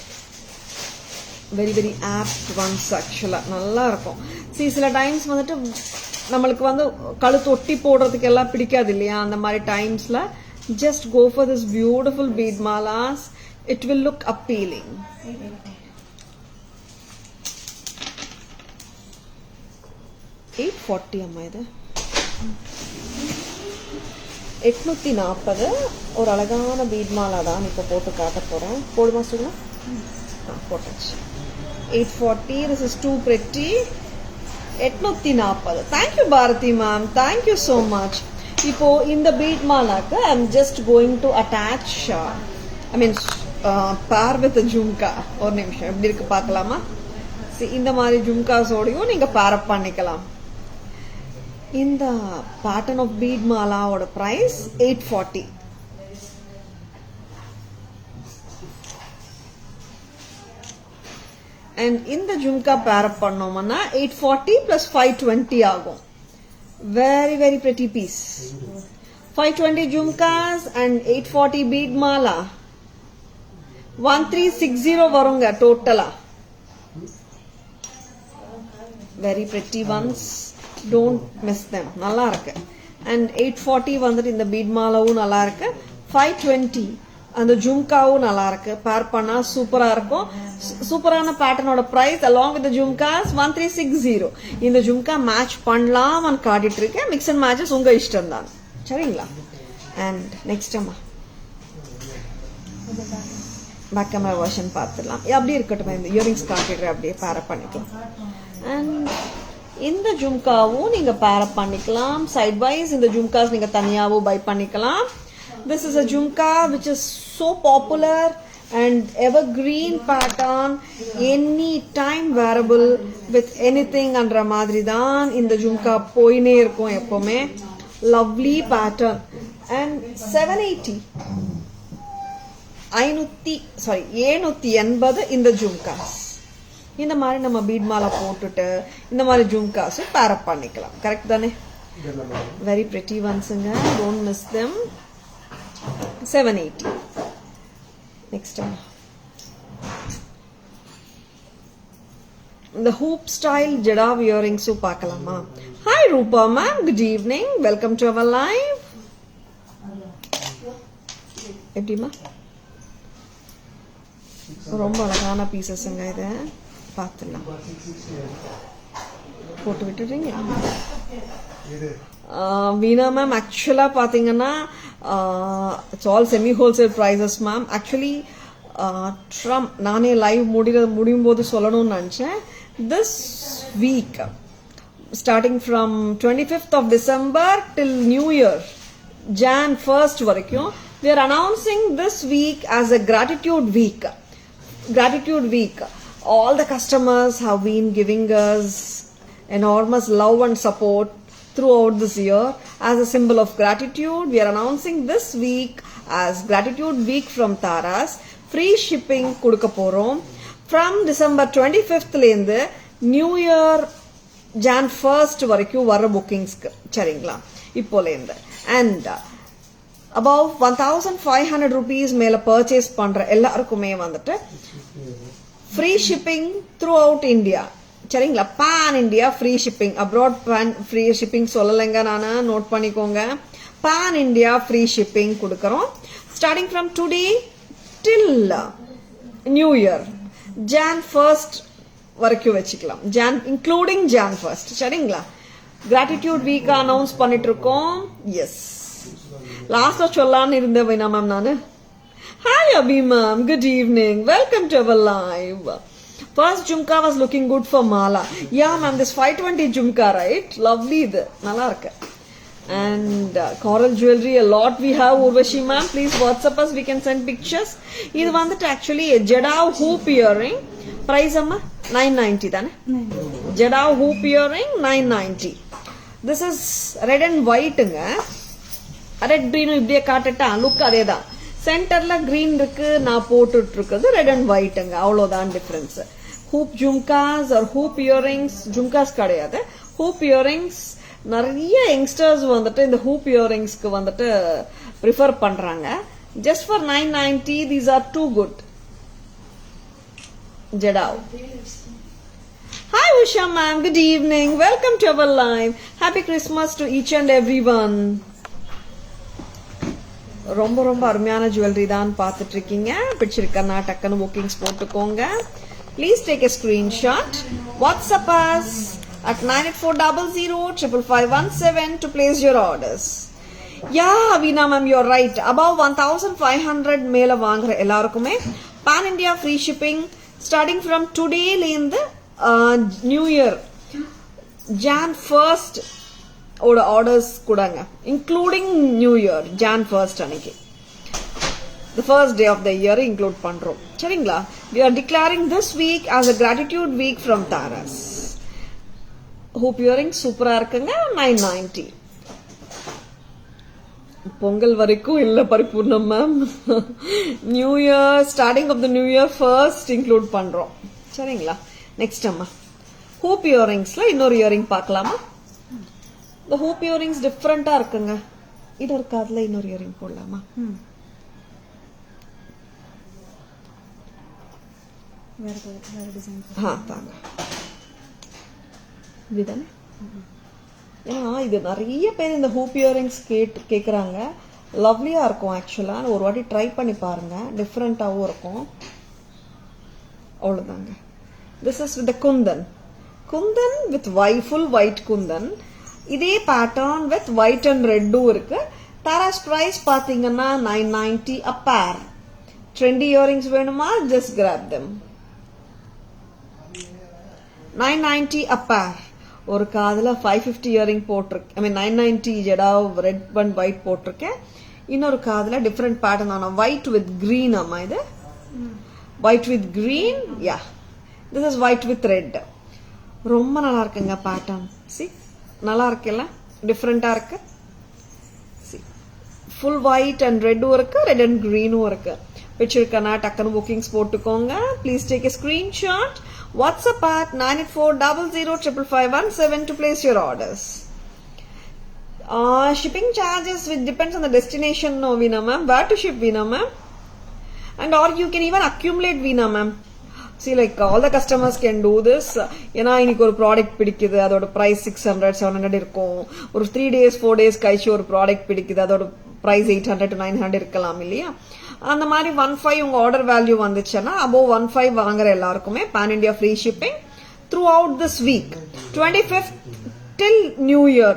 வெரி வெரி ஆப்ட் ஒன்ஸ் ஆக்சுவலாக நல்லா இருக்கும். சில டைம்ஸ் வந்துட்டு நம்மளுக்கு வந்து கழுத்து ஒட்டி போடுறதுக்கு எல்லாம் பிடிக்காது இல்லையா? அந்த மாதிரி டைம்ஸில் just go for this beautiful bead malas. It will look appealing. $840 amma idu 840 ஒரு அழகான பீட் மாலா தான் இப்போ போட்டு காட்ட போறேன். போடுமா சொல்லுங்க? போட்டாச்சு. 840. This is too pretty. 840. Thank you Bharati ma'am. Thank you so much. இப்போ இந்த பீட் மாலாக்கு I am just going to attach pair with a jhumka. ஒரு நிமிஷம் எப்படி இருக்கு பார்க்கலாமா? இந்த மாதிரி ஜும்காஸோடையும் நீங்க பேர் அப் பண்ணிக்கலாம். இந்த பேட்டர்ன் ஆஃப் பீட் மாலாவோட பிரைஸ் 840. அண்ட் இந்த ஜும்கா பேர் அப் பண்ணோம்னா 840 plus 520 ஆகும். Very very pretty piece. 520 jhumkas and 840 bead mala. 1360 varunga totala. Very pretty ones. Don't miss them. Nalla irukku. And 840 vandu inda bead mala u nalla irukku. 520 அந்த ஜும்காவும் நல்லா இருக்கு. பேர் பண்ணா சூப்பரா இருக்கும். சூப்பரான பேட்டர்னோட price along with the jhumkas 1360. இந்த jhumka match பண்ணலாம் காட்டிட்டு இருக்கேன். மிக்ஸ் அண்ட் மேட்சஸ் உங்க இஷ்டம் தான். சரிங்களா? அண்ட் நெக்ஸ்ட் அம்மா பேக் கேமரா வெர்ஷன் பார்த்துடலாம். அப்படியே இருக்கட்டும். இந்த இயரிங்ஸ் காட்டிடுற அப்படியே பேர் பண்ணிக்கலாம். அண்ட் இந்த ஜும்காவும் நீங்க பேர் பண்ணிக்கலாம். சைட் வைஸ் இந்த ஜும்காஸ் நீங்க தனியாவும் பை பண்ணிக்கலாம். This is a jhumka which is so popular and evergreen pattern, any time wearable with anything andra madri dhaan indha jhumka poine irukum eppome. Lovely pattern. And 780 780 இந்த ஜும்காஸ். இந்த மாதிரி நம்ம பீட் மாலா போட்டுட்டு இந்த மாதிரி ஜும்காஸ் பேர் அப் பண்ணிக்கலாம். கரெக்ட் தானே? வெரி பிரிட்டி ஒன்ஸ்ங்க. Don't miss them. 780. Next one. The hoop style jada earrings பார்க்கலாமா? Hi Rupa ma'am, good evening. Welcome to our live. எப்படிமா? ரொம்ப அழகான பீசஸ்ங்க இது. பார்த்துடலாம். போட்டு விட்டுறீங்க? வீணா மேம் ஆக்சுவலா பாத்தீங்கன்னா it's all semi wholesale prices ma'am. Actually Trump நானே லைவ் முடியும் போது சொல்லணும்னு நினைச்சேன். This week starting from 25th of December till New Year, Jan 1st வரைக்கும் we are announcing this week as a gratitude week. Gratitude week. All the customers have been giving us enormous love and support throughout this year. As a symbol of gratitude, we are announcing this week as Gratitude Week from Taras. Free shipping kudukka porom from December 25th lende New Year Jan 1st varaikku vara bookings charingla ipo lende. And above 1500 rupees mela purchase pandra ellarkume vandu free shipping throughout India. சரிங்களா? Pan India free shipping. Abroad pan free shipping சொல்லலைங்க, நான் note பண்ணிக்கோங்க. Pan India free shipping கொடுக்கறோம். Starting from today till new year Jan 1st வரைக்கும் வச்சுக்கலாம். Including Jan 1st. சரிங்களா? Gratitude week announce பண்ணிட்டு இருக்கோம். எஸ், லாஸ்ட்ல சொல்லலான்னு இருந்த வேணா மேம் நானு. Hi Abhi ma'am, good evening. Welcome to our live. First jhumka was looking good for mala. Yeah ma'am, this 520 jhumka, right? Lovely idu. Nalla irukku. And coral jewelry a lot we have. Urvashi ma'am, please WhatsApp us, we can send pictures. Idu vandu actually a jada hoop earring. Price amma 990 dane. Jada hoop earring 990. This is red and white nga. Red green இப்படியே காட்டட்டா look அதேதான். சென்டர்ல green இருக்கு, நான் போட்டுட்டு இருக்கிறது red and ஒயிட்ங்க. அவ்வளவுதான் difference. Hoop jhumkas or hoop earrings, jhumkas கிடையாது, ஹூப் இயரிங்ஸ் நிறைய யங்ஸ்டர்ஸ் வந்துட்டு இந்த ஹூப் இயரிங்ஸ்க்கு வந்துட்டு ப்ரிஃபர் பண்றாங்க. Just for 990, these are too good. Jadao. Hi Usha ma'am, good evening. Welcome to our live. Happy Christmas to each and everyone. ரொம்ப ரொம்ப அருமையான jewellery தான் பார்த்துட்டு இருக்கீங்க. பிடிச்சிருக்கனா டக்குன்னு புக்கிங்ஸ் போட்டுக்கோங்க. Please take a screenshot. WhatsApp us at 9840055517 to place your orders. Yeah, Veena ma'am, you're right. Above 1500 மேல வாங்குற எல்லாருக்குமே pan India free shipping starting from today in the New Year Jan 1st ஓட orders கூடாங்க, including New Year Jan 1st அன்னைக்கு the first day of the year include பண்றோம். சரிங்களா? We are declaring this week as a gratitude week from Taras. Hope earrings சூப்பரா இருக்குங்க. 990. பொங்கல் வரைக்கும் இல்ல Paripoornam ma'am. New year starting of the new year first include பண்றோம். சரிங்களா? Next அம்மா hoop இயரிங்ஸ்ல இன்னொரு இயரிங் பார்க்கலாமா? இந்த ஹூப் இயரிங்ஸ் டிஃப்ரெண்டா இருக்குங்க. இது ஒரு காதுல இன்னொரு இயரிங் போடலாமா? வேற டிசைன் தாங்க இதுதானே. ஏன்னா இது நிறைய பேர் இந்த ஹூப் இயரிங்ஸ் கேட்குறாங்க. லவ்லியா இருக்கும் ஆக்சுவலா. ஒரு வாட்டி ட்ரை பண்ணி பாருங்க, டிஃப்ரெண்டாகவும் இருக்கும். அவ்வளோதாங்க. This is with Kundan with full white Kundan. இதே பேட்டர்ன் வித் ஒயிட் அண்ட் ரெட்டும் இருக்கு. தாராஸ் பிரைஸ் பாத்தீங்கன்னா 990 a pair. ட்ரெண்டி இயரிங்ஸ் வேணுமா? Just graph them. 990 a pair. ஒரு காதுல 550 இயரிங் போட்டிருக்கு. ஐ மீன் 990 ஜடா ரெட் அண்ட் ஒயிட் போட்டிருக்கேன். இன்னொரு காதுல டிஃப்ரெண்ட் பேட்டர்ன் ஆன ஒயிட் வித் கிரீன். அம்மா இது white with green. Yeah, this is white with red. ரொம்ப நல்லா இருக்குங்க பேட்டர்ன். சி, நல்லா இருக்குல்ல? டிஃப்ரெண்டா இருக்கு. சி, ஃபுல் ஒயிட் அண்ட் ரெட்டும் இருக்கு, ரெட் அண்ட் கிரீனும் இருக்கு. பிடிச்சிருக்கனா டக்குன்னு புக்கிங்ஸ் போட்டுக்கோங்க. Please take a screenshot. WhatsApp at 9840055517 to place your orders. Shipping charges which depends on the destination, no Veena ma'am. Where to ship Veena ma'am? And or you can even accumulate Veena ma'am. See, like all the customers can do this. ஏன்னா இன்னைக்கு ஒரு product பிடிக்குது, அதோட price 600-700 இருக்கும். ஒரு 3 days 4 days கழிச்சு ஒரு product பிடிக்குது, அதோட பிரைஸ் 800 to 900 இருக்கலாம் இல்லையா? அந்த மாதிரி 15 உங்க ஆர்டர் வேல்யூ வந்துச்சுன்னா above 15 வாங்குற எல்லாருக்குமே pan India free shipping throughout this week 25th till New Year,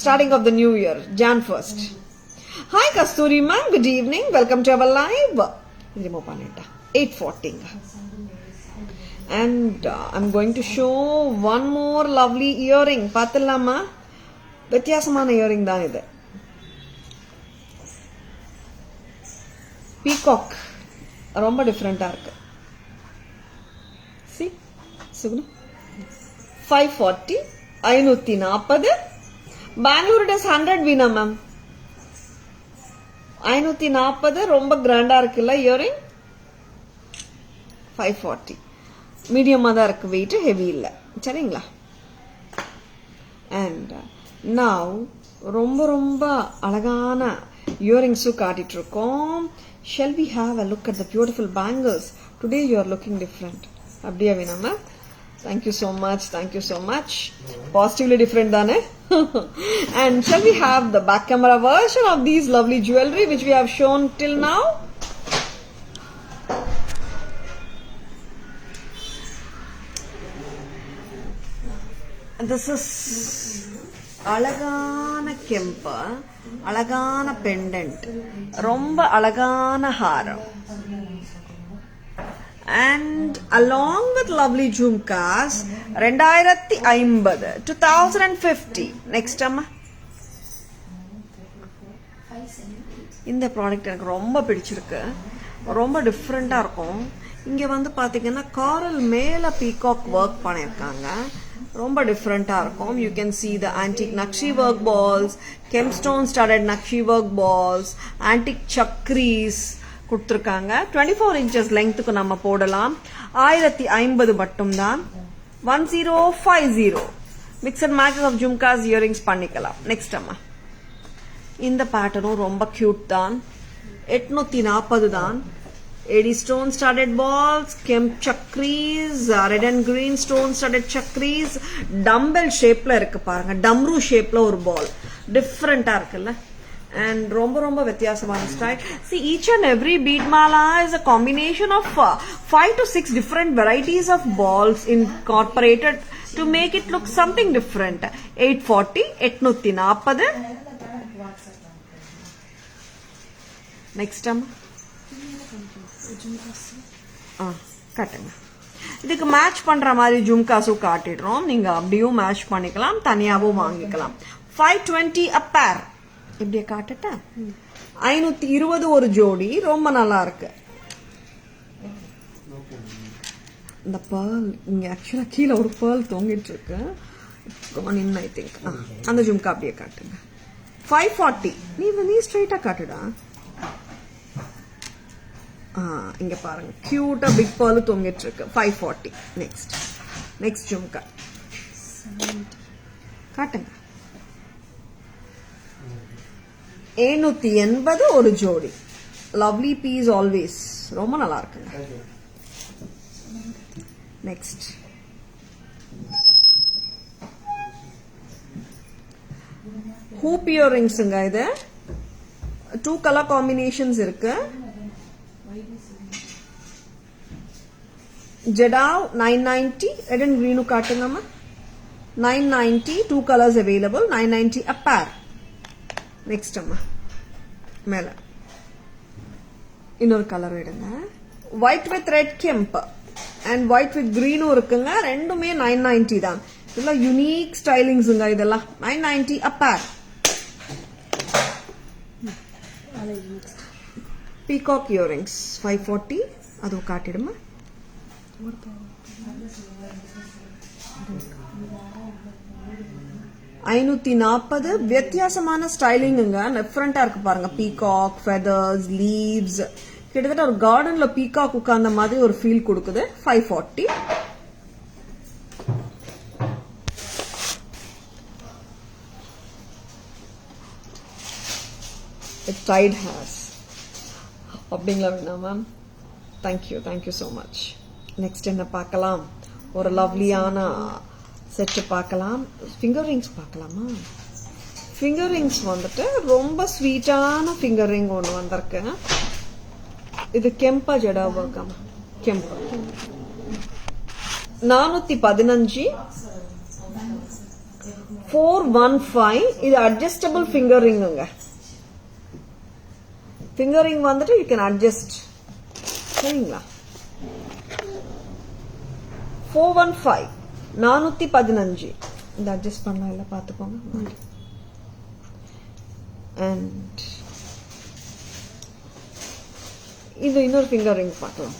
starting of the New Year Jan 1st. Hi Kasturi ma'am, good evening, welcome to our live. Remove panita 840. And I'm going to show one more lovely earring. பாத்தலாமா? வித்தியாசமான earring தான் இது. Peacock ரொம்ப டிஃப்ரெண்டா இருக்கு. சி, Suguna 540 540. Bangalore it is 100 Veena ma'am. 540 ரொம்ப கிராண்டா இருக்குல்ல இயரிங். 540 மீடியமா தான் இருக்கு, வெயிட் ஹெவி இல்ல. சரிங்களா? அண்ட் நவ் ரொம்ப ரொம்ப அழகான இயரிங்ஸும் காட்டிட்டு இருக்கோம். Shall we have a look at the beautiful bangles? Today you are looking different. Abdiya Veena ma'am. Thank you so much. Thank you so much. Positively different dane. And shall we have the back camera version of these lovely jewelry which we have shown till now? And this is அழகான கெம்பு, அழகான pendant, ரொம்ப அழகான ஹாரம். And along with lovely jhumkas 2050 2050. Next அம்மா, இந்த product எனக்கு ரொம்ப பிடிச்சிருக்கு. ரொம்ப டிஃப்ரெண்டா இருக்கும். இங்க வந்து பாத்தீங்கன்னா காரல் மேல பீகாக் ஒர்க் பண்ணிருக்காங்க. ரொம்ப டிஃப்ரெண்டா இருக்கும். You can see the antique Nakshi work balls, gemstone studded Nakshi work balls, antique chakris கொடுத்துருக்காங்க. 24 inches லெங்க்த்துக்கு நம்ம போடலாம். 1050 மட்டும் தான். 1050 Mix and matches of jhumkas, earrings பண்ணிக்கலாம். Next அம்மா. இந்த பேட்டர்னும் ரொம்ப கியூட் தான். 840 தான். 80 stone studded balls, kemp chakris, red and green stone studded chakris, dumbbell shapeல இருக்கு பாருங்க. Dumru shapeல ஒரு ball. Different-ஆ இருக்குல்ல? And ரொம்ப வித்தியாசமான style. See, each and every bead mala is a combination of 5 to 6 different varieties of balls incorporated to make it look something different. 840, 840. Next time. கட்டுங்க. இதுக்கு match பண்ற மாதிரி ஜும்காஸும் காட்டிடுறோம். நீங்க அப்படியும் மேட்ச் பண்ணிக்கலாம், தனியாவும் வாங்கிக்கலாம். 520 a pair. இப்படியே காட்டட்டா? 520 ஒரு ஜோடி. ரொம்ப நல்லா இருக்கு. இந்த பேர்ல் இங்க ஆக்சுவலா கீழே ஒரு பேர்ல் தொங்கிட்டு இருக்கு. I think. அந்த ஜும்கா அப்படியே காட்டுங்க. 540. நீ ஸ்ட்ரைட்டா காட்டுடா. இங்க பாருங்க, கியூட்டா பிக் பேர்ல் தொங்கிட்டு இருக்கு. 540. நெக்ஸ்ட் ஜும்கா காட்டுங்க. 780 ஒரு ஜோடி. Lovely piece always. ரொம்ப நல்லா இருக்குங்க. நெக்ஸ்ட் ஹூப் இயரிங்ஸ்ங்க. இது 2 கலர் காம்பினேஷன்ஸ் இருக்கு. ஜெடாவ் 990. ரெட் அண்ட் கிரீனு காட்டுங்கம்மா. 990. 2 colors available. 990 a pair. Next அம்மா மேல இன்னொரு கலர் எடுங்க. White with red kemp and white with கிரீனும் இருக்குங்க. ரெண்டுமே 990 தான். இதெல்லாம் யூனிக் ஸ்டைலிங்ஸுங்க. இதெல்லாம் 990 a pair. Peacock earrings 540. அதுவும் காட்டிடுமா. 540. வித்தியாசமான ஸ்டைலிங்குங்க. டிஃபரெண்டா இருக்கு பாருங்க. பீகாக், ஃபெதர்ஸ், லீவ்ஸ், கிட்டத்தட்ட ஒரு கார்டன்ல பீகாக் உட்கார்ந்த மாதிரி ஒரு ஃபீல் கொடுக்குது. 540. tied hairs அப்படிங்களா வேணா ma'am? Thank you so much. Next என்ன பார்க்கலாம்? ஒரு லவ்லியான செட்டு பார்க்கலாம். ஃபிங்கர் ரிங்ஸ் பார்க்கலாமா? ஃபிங்கர் ரிங்ஸ் வந்துட்டு ரொம்ப ஸ்வீட்டான ஃபிங்கர் ரிங் ஒன்று வந்திருக்கு. இது கெம்பா ஜடா ஒர்க்காமா? கெம்பா 415. 415. இது அட்ஜஸ்டபிள் ஃபிங்கர் ரிங்குங்க. ஃபிங்கர் ரிங் வந்துட்டு யூ கேன் அட்ஜஸ்ட். சரிங்களா? 415. 415. இந்த அட்ஜஸ்ட் பண்ணலாம், இல்ல பாத்துக்கோங்க. அண்ட் இது இன்னொரு ஃபிங்கர் ரிங் பார்க்கலாம்.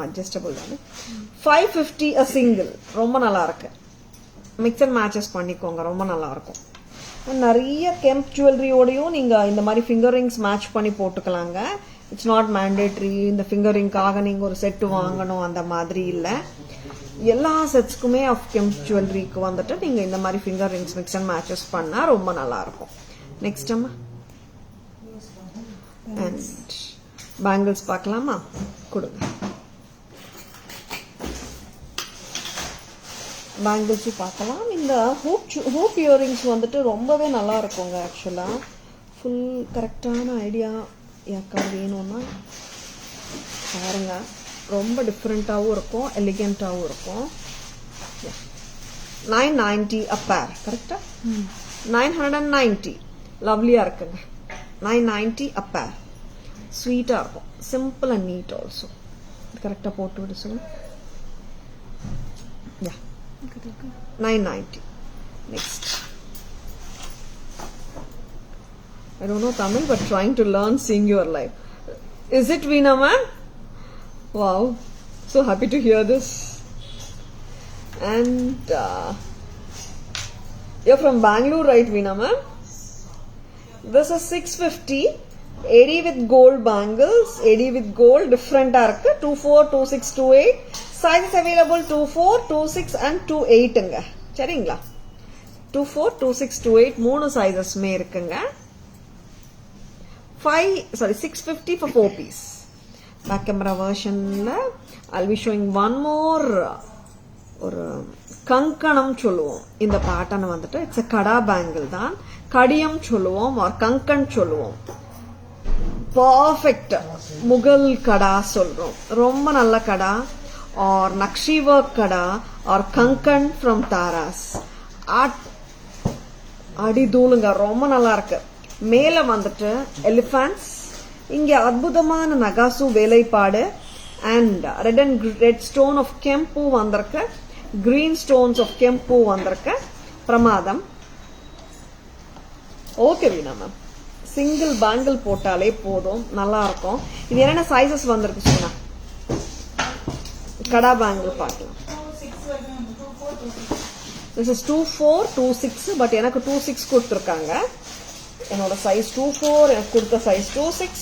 அட்ஜஸ்டபிள் தானே. 550 a single. ரொம்ப நல்லா இருக்கு. மிக்ஸ் அண்ட் மேட்சஸ் பண்ணிக்கோங்க, ரொம்ப நல்லா இருக்கும். நிறைய கெம்ப் ஜுவல்லரியோடையும் நீங்க இந்த மாதிரி ஃபிங்கர் ரிங்ஸ் மேட்ச் பண்ணி போட்டுக்கலாங்க. இட்ஸ் நாட் மேண்டேட்ரி இந்த ஃபிங்கர் ரிங்காக நீங்க ஒரு செட்டு வாங்கணும் அந்த மாதிரி இல்ல. எல்லா செட்ஸ்க்குமே ஆஃப் கெம்ப் ஜுவல்லரிக்கு வந்துட்டு நீங்க இந்த மாதிரி finger rings mix and matches பண்ணா ரொம்ப நல்லா இருக்கும். நெக்ஸ்ட் அம்மா அண்ட் பேங்கிள்ஸ் பார்க்கலாமா? கொடுங்க. பேங்கிள்ஸ் பார்க்கலாம். இந்த ஹூப் இயரிங்ஸ் வந்துட்டு ரொம்பவே நல்லா இருக்குங்க. ஆக்சுவலா ஃபுல் கரெக்டான ஐடியா யாருக்காவது வேணும்னா பாருங்க. ரொம்ப டிஃப்ரெண்டாகவும் இருக்கும், எலிகென்ட்டாகவும் இருக்கும். 990 a pair. கரெக்டா? 990. லவ்லியா இருக்குங்க. 990 a pair. ஸ்வீட்டா இருக்கும். Simple and neat also. கரெக்டா போட்டு விட சொல்லுங்க. 990. Next. I don't know Tamil, but trying to learn seeing your life. Is it Veena ma'am? Wow. So happy to hear this. And you're from Bangalore, right, Veena ma'am? This is 650. AD with gold bangles. AD with gold. Different arc. 24, 26, 28. Sizes available 24, 26 and 28. சரிங்களா? 24, 26, 28 மூணு சைஸஸ்மே இருக்குங்க. 650 for 4 piece. Back camera versionல I'll be showing one more ஒரு கங்கணம் சொல்லுவோம். இந்த pattern வந்துட்டு it's a kara bangle தான். கடியம் சொல்லுவோம் or கங்கன் சொல்லுவோம். பர்ஃபெக்ட் முகல் கடா சொல்றோம். ரொம்ப நல்ல கடா or nakshi work kara or Kangan from Tara's. அடிதூளுங்க, ரொம்ப நல்லா இருக்கு. மேல வந்துட்டு எலிஃபண்ட்ஸ், இங்க அற்புதமான நகாசு வேலைப்பாடு அண்ட் ரெட் ஸ்டோன் ஆஃப் கெம்பு வந்திருக்கு, கிரீன் ஸ்டோன்ஸ் ஆஃப் கெம்பு வந்திருக்கு. பிரமாதம். ஓகே வீணா மேம், சிங்கிள் பேங்கிள் போட்டாலே போதும், நல்லா இருக்கும். இது என்னென்ன சைசஸ் வந்திருக்கு சொன்னா கடா பேங்கிள் பார்க்கலாம். This is 24, 26, பட் எனக்கு 26 கொடுத்துருக்காங்க. என்னோட சைஸ் 24, எனக்கு கொடுத்த சைஸ் 26.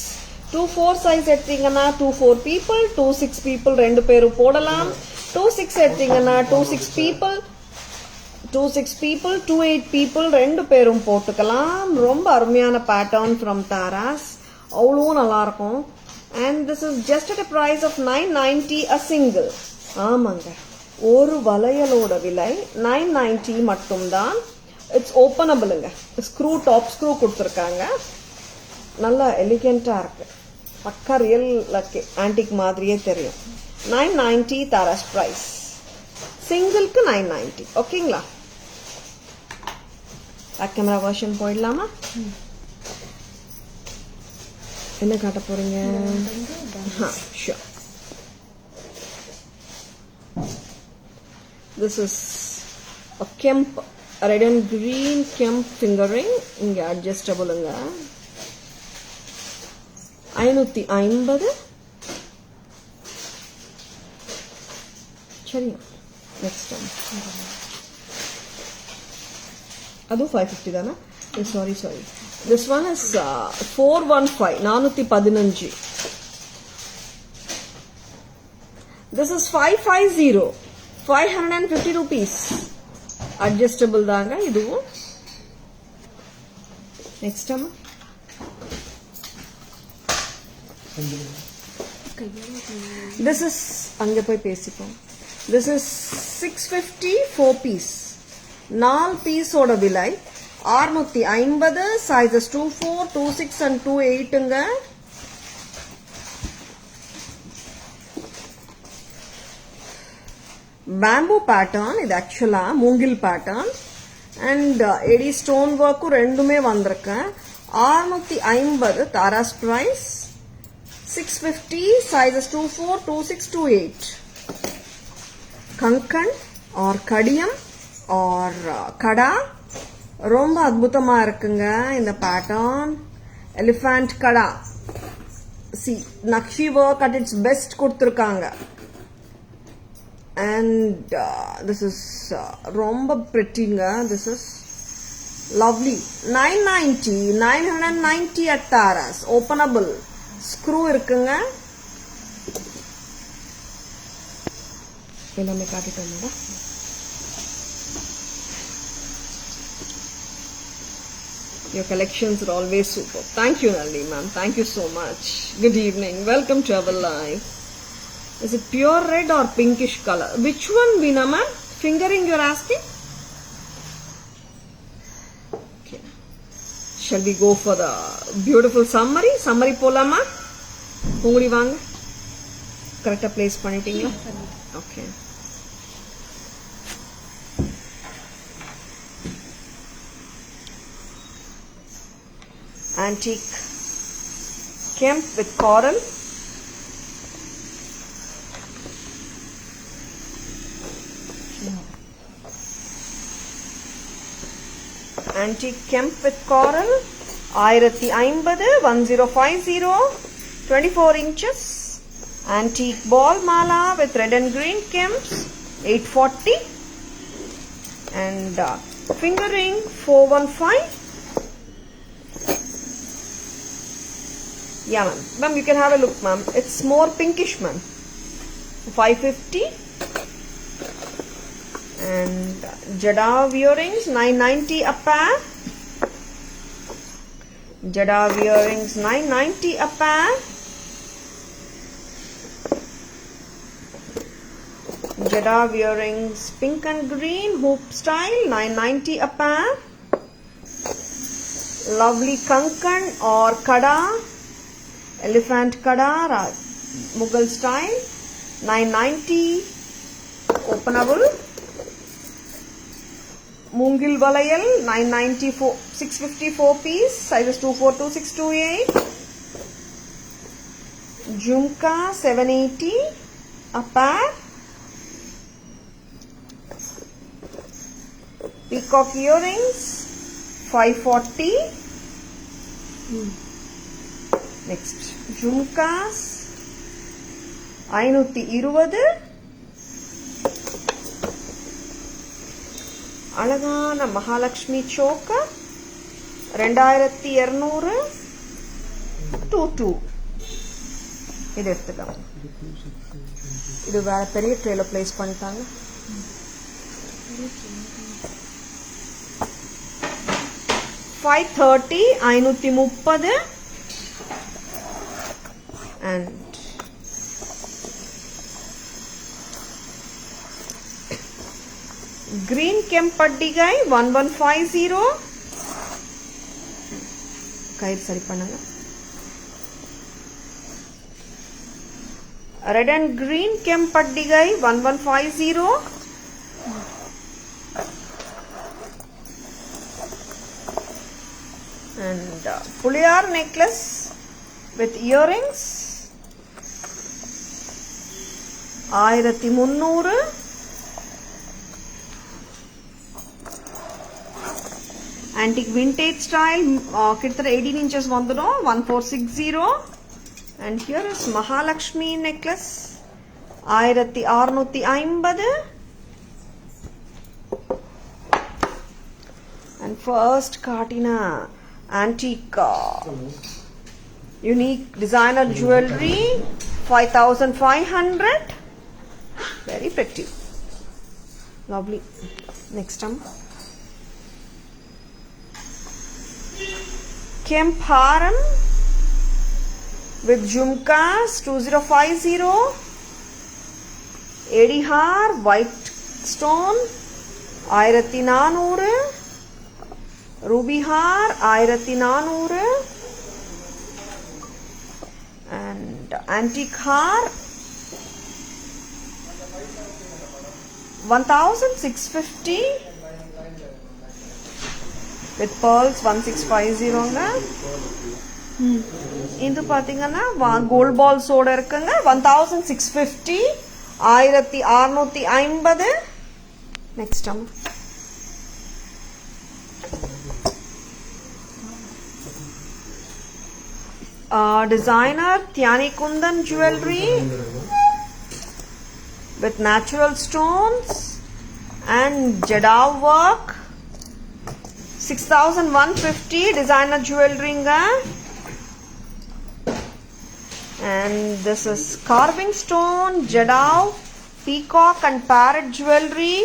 24 சைஸ் எடுத்தீங்கன்னா 24 people, 26 people ரெண்டு பேரும் போடலாம். 26 எடுத்தீங்கன்னா 26 people, 28 people ரெண்டு பேரும் போட்டுக்கலாம். ரொம்ப அருமையான பேட்டர்ன் ஃப்ரம் தாராஸ், அவ்வளோ நல்லா இருக்கும். And this is just at a price of 990 a single. ஆமாங்க, ஒரு வளையலோட விலை 990 மட்டும்தான். இட்ஸ் ஓப்பனபிளுங்க. ஸ்க்ரூ டாப் ஸ்க்ரூ கொடுத்துருக்காங்க. நல்லா எலிகெண்டா இருக்கு. பக்கா ரியல் ஆன்டிக் மாதிரியே தெரியும். 990 தாராஸ் பிரைஸ். சிங்கிள்க்கு 990. ஓகேங்களா? பேக் கேமரா வெர்ஷன் போயிடலாமா? என்ன காட்ட போறீங்க? Sure. This is a kemp, red and green kemp fingering. இங்க adjustable-ங்க. 550. சரியா? Next time. அது 550 தானா? Sorry. This one is 415, 415. This is 550. 550 rupees. Adjustable தாங்க இதுவும். Next time. This is அங்க போய் பேசிப்போம். This is 650 4 piece. 4 piece ஓட விலை 650. sizes 24, 26 and 28ங்க. பேம்பு பேட்டர்ன் இது, ஆக்சுவலா மூங்கில் பேட்டர்ன் அண்ட் எடி ஸ்டோன் ஒர்க்கும் ரெண்டுமே வந்திருக்கு. 650 Taras price. 650 sizes 24, 26, 28. Kangan or கடியம் ஆர் கடா ரொம்ப அற்புதமா இருக்குங்க இந்த பேட்டர்ன். Elephant kada, see nakshi work at its best கொடுத்துருக்காங்க. And this is romba prettyங்க. This is lovely. 990 at Taras. Openable. Screw இருக்குங்க. எல்லாமே காட்டிட்டோம்டா. Your collections are always super. Thank you, Nalini ma'am. Thank you so much. Good evening. Welcome to our live. Is it pure red or pinkish color? Which one, Veena ma'am? Fingering you're asking? Okay. Shall we go for the beautiful summary? Summary polama? Pungudi vaanga. Correct place panitingla? Okay. Antique kemp with coral. Antique kemp with coral, 1050, 1050, 24 inches. Antique ball mala with red and green kemps, 840. And finger ring, 415. Yeah, ma'am. Ma'am, you can have a look, ma'am. It's more pinkish, ma'am. 550. And Jada earrings 990 a pair. Jada earrings 990 a pair. Jada earrings pink and green hoop style 990 a pair. Lovely kankan or kada, elephant kada, Mughal style 990 openable. Mungil Valayal 994 654 piece, sizes 24 to 628. Jhumka 780 a pair. Peacock earrings 540. Next Jhumkas 520. அழகான மகாலட்சுமி சோக்கா 2200 22. இது எடுத்துக்கலாம். இது வேற பெரிய ட்ரேல place பண்ணிட்டாங்க. $530 530 and green kempaddigai 1150. கயிறு சரி பண்ணுங்க. Red and green kempaddigai 1150. And Puliyar necklace with earrings 1300. Antique vintage style கிட்டத்தட்ட 18 inches வந்துடும் 1460. And here is Mahalakshmi necklace 1650. And first Katina antique unique designer jewelry 5500. Very pretty, lovely. Next time Kemp Haram with Jhumkas 2050. Edihar white stone 1400. Ruby har 1400. And antique har 1650 with pearls 1650. இது பாத்தீங்கன்னா gold balls ஓட இருக்குங்க 1650 1650. Next designer Thyani Kundan jewelry with natural stones and Jada work 6150 designer jewelry nga. And this is carving stone Jada peacock and parrot jewelry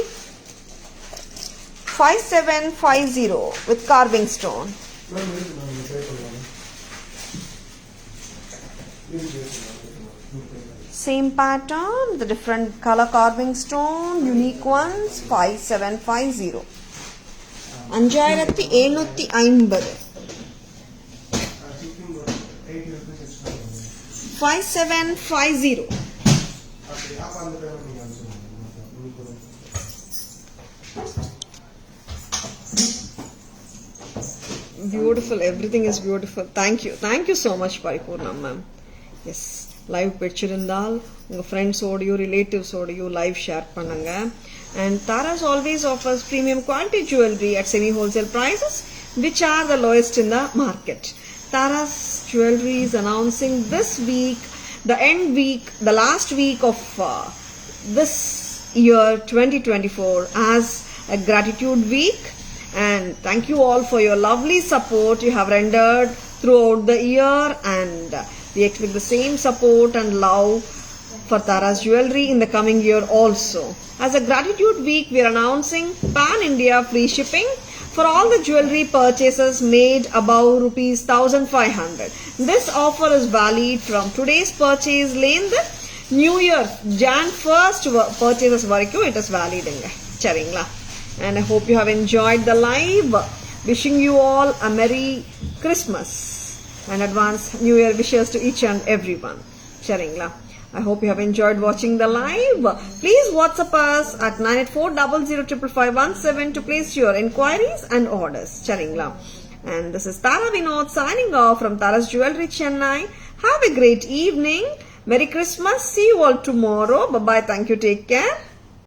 5750 with carving stone. Same pattern, the different color carving stone, unique ones 5750. 5750. 5750. Beautiful, everything is beautiful. Thank you so much Paripurna ma'am. Yes, live picture இருந்தால் உங்க friends ஓடியோ relatives ஓடியோ live share பண்ணுங்க. And Taras always offers premium quality jewelry at semi wholesale prices which are the lowest in the market. Taras Jewelry is announcing this week, the last week of this year 2024 as a gratitude week. And thank you all for your lovely support you have rendered throughout the year, and we expect the same support and love for Tara's Jewelry in the coming year also. As a gratitude week, we are announcing Pan-India free shipping for all the jewelry purchases made above rupees 1500. This offer is valid from today's purchase lane the New Year Jan 1st purchases varaikku it is valid inga. Charingla. And I hope you have enjoyed the live. Wishing you all a Merry Christmas and advance New Year wishes to each and everyone. Charingla. I hope you have enjoyed watching the live. Please WhatsApp us at 984005517 to place your inquiries and orders. Charingla. And this is Tara Vinod signing off from Tara's Jewelry, Chennai. Have a great evening. Merry Christmas. See you all tomorrow. Bye-bye. Thank you. Take care.